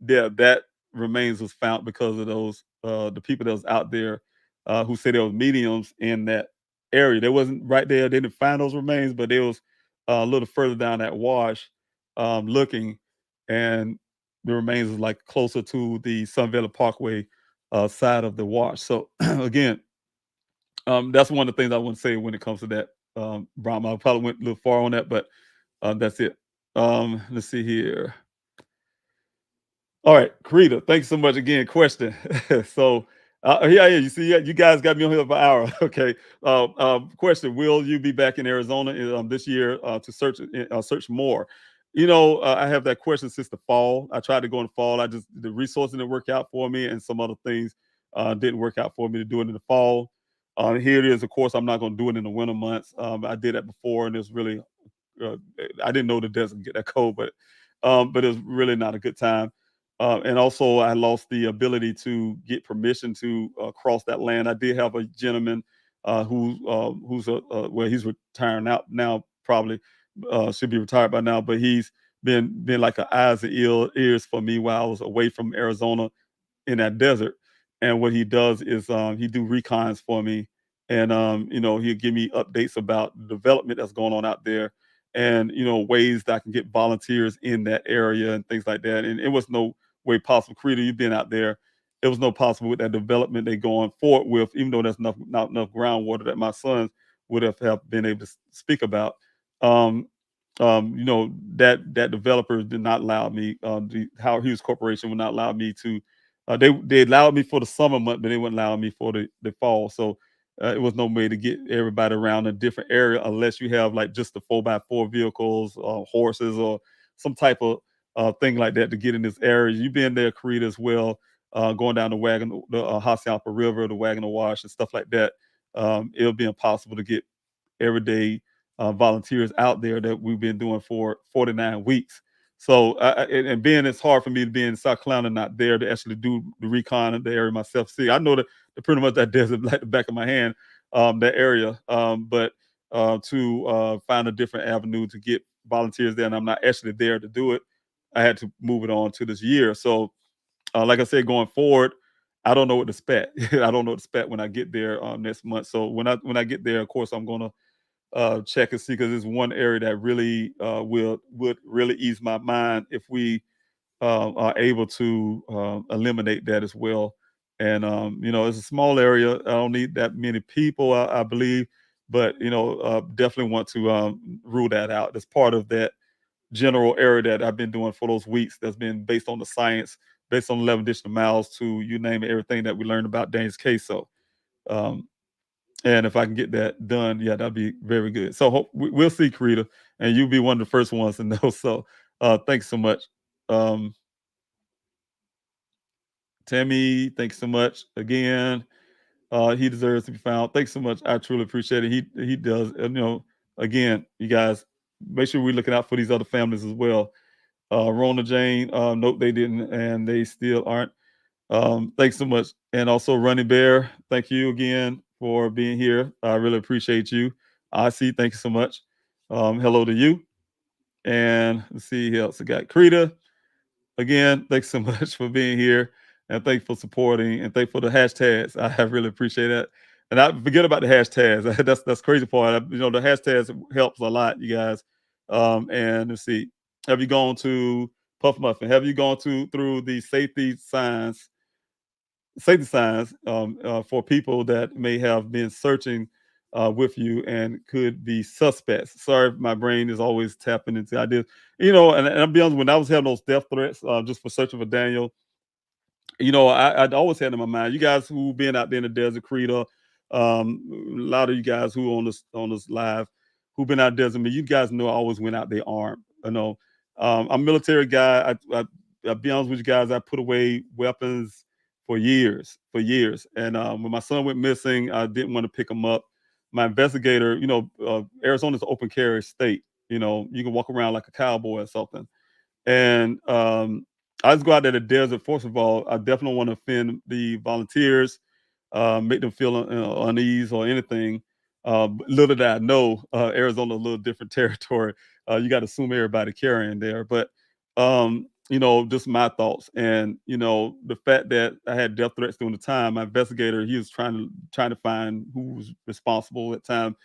yeah, that remains was found because of those the people that was out there who said there was mediums in that area. They wasn't right there. They didn't find those remains, but they was a little further down that wash, looking, and the remains was like closer to the Sun Valley Parkway side of the wash. So again, that's one of the things I want to say when it comes to that. Brahma, I probably went a little far on that, but that's it. Let's see here. All right, Karita, thanks so much again. Question. So, yeah, you see, you guys got me on here for an hour. Okay. Question: will you be back in Arizona this year to search more? I have that question since the fall. I tried to go in the fall. The resources didn't work out for me, and some other things didn't work out for me to do it in the fall. Here it is. Of course, I'm not going to do it in the winter months. I did that before, and it's really uh, I didn't know the desert get that cold, but it was really not a good time. And also, I lost the ability to get permission to cross that land. I did have a gentleman who's he's retiring out now, probably should be retired by now, but he's been like a eyes and ears for me while I was away from Arizona in that desert. And what he does is he do recons for me, and he'll give me updates about the development that's going on out there, and ways that I can get volunteers in that area and things like that. And it was no way possible. Creator, you've been out there. It was no possible with that development they going forward with, even though there's not enough groundwater that my sons would have been able to speak about. Um, that developer did not allow me. The Howard Hughes Corporation would not allow me to they allowed me for the summer month, but they wouldn't allow me for the fall. So it was no way to get everybody around a different area unless you have like just the 4x4 vehicles, horses, or some type of thing like that to get in this area. You've been there, Karita, as well, going down the Hassayampa River, the Wagon Wash, and stuff like that. It'll be impossible to get everyday volunteers out there that we've been doing for 49 weeks. So, and being it's hard for me to be in South Carolina, not there to actually do the recon in the area myself. See, I know the pretty much that desert like the back of my hand, that area. But to find a different avenue to get volunteers there, and I'm not actually there to do it, I had to move it on to this year. So, like I said, going forward, I don't know what to expect. I don't know what to expect when I get there next month. So when I get there, of course, I'm gonna check and see because it's one area that really would really ease my mind if we are able to eliminate that as well. And it's a small area. I don't need that many people, I believe, but definitely want to rule that out. That's part of that general area that I've been doing for those weeks. That's been based on the science, based on 11 additional miles to you name it, everything that we learned about Daniel's case. So, um, and if I can get that done, yeah, that'd be very good. So we'll see, Karita, and you'll be one of the first ones to know. So, thanks so much. Um, Tammy, thanks so much again. He deserves to be found. Thanks so much. I truly appreciate it. He does. And, again, you guys, make sure we're looking out for these other families as well. Rona Jane, nope, they didn't, and they still aren't. Thanks so much. And also, Running Bear, thank you again for being here. I really appreciate you. I see. Thank you so much. Hello to you. And let's see who else I got. Krita, again, thanks so much for being here and thanks for supporting and thanks for the hashtags. I really appreciate that. And I forget about the hashtags. That's crazy part. The hashtags helps a lot, you guys. And let's see. Have you gone to Puff Muffin? Have you gone to through the safety signs for people that may have been searching with you and could be suspects? Sorry, my brain is always tapping into ideas. And I'll be honest, when I was having those death threats just for searching for Daniel, I'd always had in my mind, you guys who been out there in the desert, Creed, a lot of you guys who on this live, who been out there desert, you guys know I always went out there armed. I'm a military guy. I'll be honest with you guys, I put away weapons for years. And when my son went missing, I didn't want to pick him up. My investigator, Arizona's an open carry state. You can walk around like a cowboy or something. And I just go out there to the desert. First of all, I definitely want to offend the volunteers, make them feel unease or anything. Little did I know, Arizona a little different territory. You got to assume everybody carrying there, but just my thoughts. And the fact that I had death threats during the time, my investigator, he was trying to find who was responsible at the time,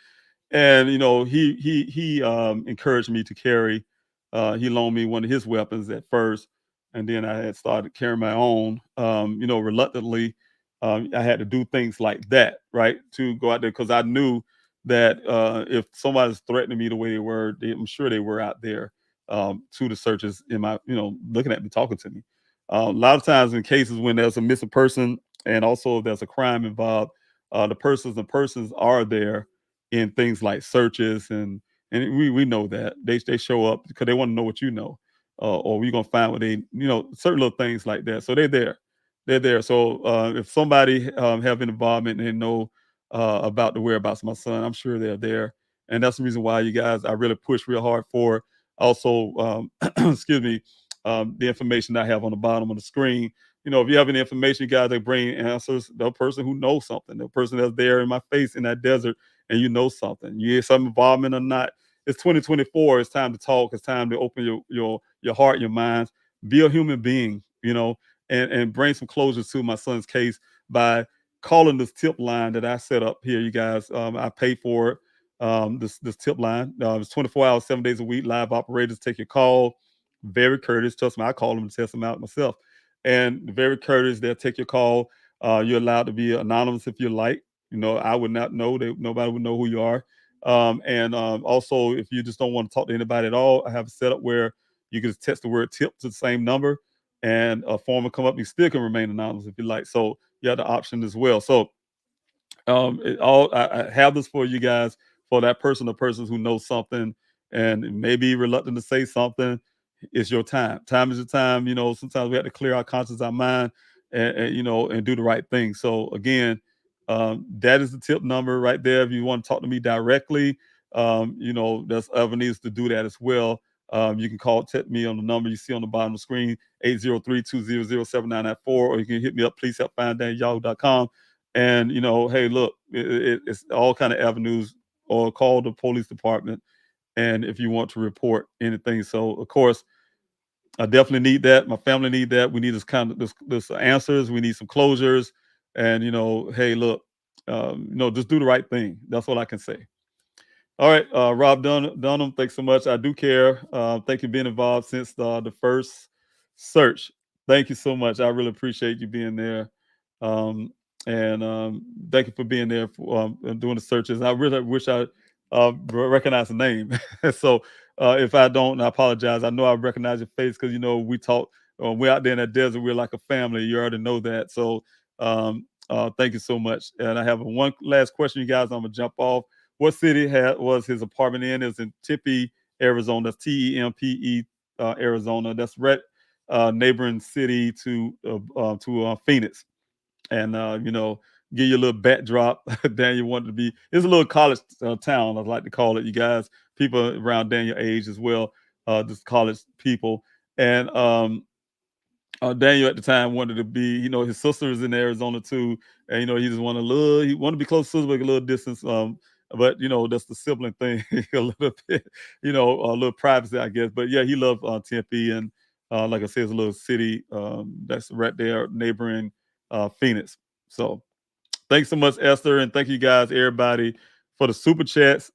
and he encouraged me to carry. He loaned me one of his weapons at first, and then I had started carrying my own. Reluctantly, I had to do things like that, right, to go out there because I knew that if somebody's threatening me the way they were, I'm sure they were out there to the searches in my, looking at me, talking to me. A lot of times in cases when there's a missing person and also if there's a crime involved, the persons are there in things like searches and we know that they show up because they want to know what you know, or we're gonna find what they certain little things like that. So they're there. So if somebody have an involvement and they know about the whereabouts of my son, I'm sure they're there, and that's the reason why you guys I really push real hard for. Also, excuse me, the information I have on the bottom of the screen. If you have any information, you guys, that bring answers. The person who knows something, the person that's there in my face in that desert, and you know something, you have some involvement or not. It's 2024. It's time to talk. It's time to open your heart, your minds. Be a human being, and bring some closure to my son's case by calling this tip line that I set up here. You guys, I pay for it. This tip line. It's 24 hours, 7 days a week. Live operators take your call. Very courteous. Trust me, I call them to test them out myself. And very courteous. They'll take your call. You're allowed to be anonymous if you like. I would not know. Nobody would know who you are. And also, if you just don't want to talk to anybody at all, I have a setup where you can just text the word tip to the same number and a form will come up. You still can remain anonymous if you like. So you have the option as well. So I have this for you guys, for that person or persons who knows something and may be reluctant to say something. It's your time. Time is your time. Sometimes we have to clear our conscience, our mind, and do the right thing. So again, that is the tip number right there. If you want to talk to me directly, there's avenues to do that as well. You can text me on the number you see on the bottom of the screen, 803-200-7994, or you can hit me up, please help find yahoo.com. And hey, look, it's all kind of avenues, or call the police department. And if you want to report anything, so of course, I definitely need that. My family need that. We need this kind of this answers. We need some closures. And hey, look, just do the right thing. That's all I can say. All right, Rob Dunham, thanks so much. I do care. Thank you for being involved since the first search. Thank you so much. I really appreciate you being there. Um, and thank you for being there for and doing the searches. I really wish I recognize the name. So if I don't, I apologize. I know I recognize your face because we talk. We're out there in that desert. We're like a family. You already know that. So thank you so much. And I have one last question, you guys. I'm gonna jump off. What city was his apartment in? It was in Tempe, Arizona. That's Tempe, Arizona. That's right, neighboring city to Phoenix. And give you a little backdrop. Daniel wanted to be. It's a little college town, I'd like to call it. You guys, people around Daniel age as well, just college people. And Daniel at the time wanted to be, his sister is in Arizona too, and he just wanted he wanted to be close to sister, but a little distance. But that's the sibling thing, a little bit, a little privacy, I guess. But yeah, he loved Tempe, and like I said, it's a little city that's right there, neighboring Phoenix. So thanks so much, Esther, and thank you guys, everybody, for the super chats.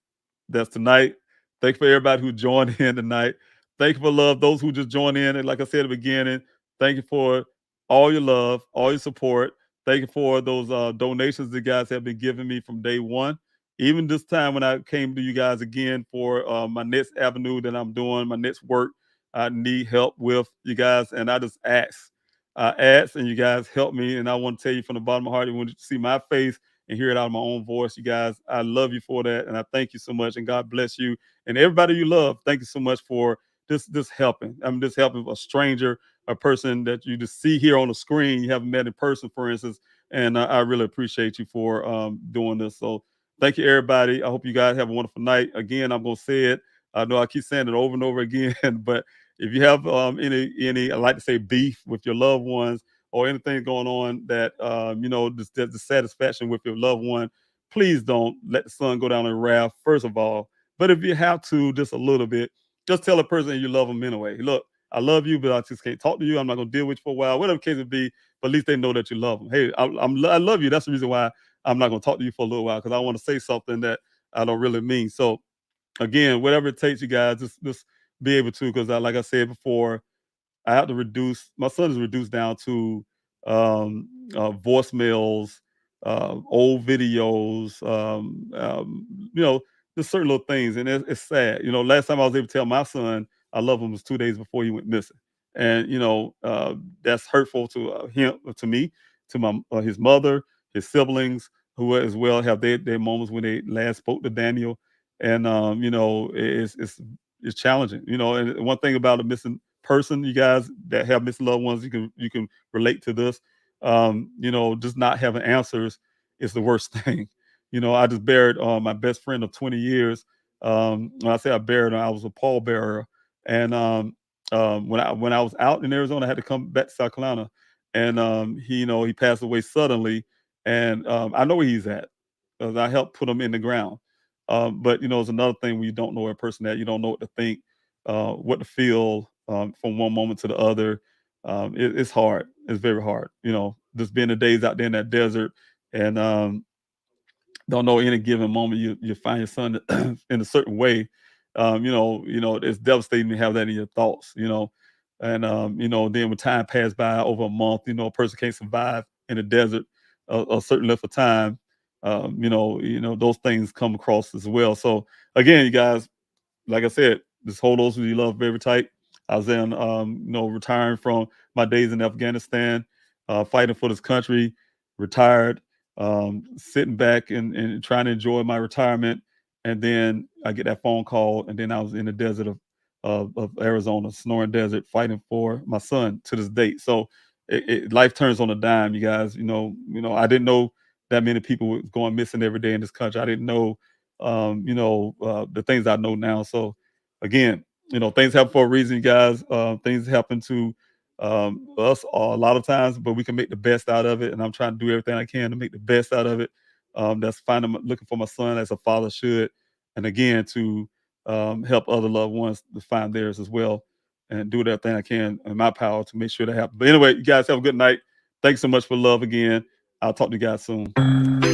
That's tonight. Thank you for everybody who joined in tonight. Thank you for love. Those who just joined in, and like I said at the beginning, thank you for all your love, all your support. Thank you for those donations that you guys have been giving me from day one. Even this time when I came to you guys again for my next avenue that I'm doing, my next work, I need help with you guys, and I just asked. I asked, and you guys helped me, and I want to tell you from the bottom of my heart, you want to see my face and hear it out of my own voice. You guys, I love you for that, and I thank you so much, and God bless you and everybody you love. Thank you so much for this helping. I'm just helping a stranger, a person that you just see here on the screen, you haven't met in person, for instance. And I really appreciate you for doing this. So thank you, everybody. I hope you guys have a wonderful night. Again, I'm gonna say it. I know I keep saying it over and over again, but if you have any, I like to say, beef with your loved ones or anything going on that the dissatisfaction with your loved one, please don't let the sun go down in wrath, first of all. But if you have to, just a little bit, just tell a person you love them anyway. Look, I love you, but I just can't talk to you. I'm not gonna deal with you for a while, whatever the case it be. But at least they know that you love them. Hey, I love you. That's the reason why I'm not gonna talk to you for a little while, because I want to say something that I don't really mean. So again, whatever it takes, you guys, just be able to, because like I said before, I have to reduce. My son is reduced down to voicemails, old videos, just certain little things, and it's sad. Last time I was able to tell my son I love him was 2 days before he went missing, and that's hurtful to him, to me, to my his mother, his siblings, who as well have their moments when they last spoke to Daniel, and it's challenging. And one thing about a missing person, you guys that have missing loved ones, you can relate to this. Just not having answers is the worst thing. I just buried my best friend of 20 years. When I say I buried him, I was a pallbearer. And when I was out in Arizona, I had to come back to South Carolina, and he passed away suddenly. And I know where he's at, because I helped put him in the ground. But it's another thing when you don't know a person, that you don't know what to think, what to feel, from one moment to the other. It's hard. It's very hard. Just being the days out there in that desert, and don't know any given moment you find your son in a certain way. It's devastating to have that in your thoughts. And then when time passed by over a month, a person can't survive in the desert a certain length of time. Those things come across as well. So again, you guys, like I said, just hold those who you love very tight. I was in, retiring from my days in Afghanistan, fighting for this country, retired, sitting back and trying to enjoy my retirement. And then I get that phone call, and then I was in the desert of Arizona, Sonoran Desert, fighting for my son to this date. So life turns on a dime, you guys. I didn't know that many people were going missing every day in this country. I didn't know the things I know now. So again, things happen for a reason, you guys. Things happen to us a lot of times, but we can make the best out of it. And I'm trying to do everything I can to make the best out of it. That's finding, looking for my son as a father should. And again, to help other loved ones to find theirs as well. and do everything I can in my power to make sure that happens. But anyway, you guys have a good night. Thanks so much for love again. I'll talk to you guys soon.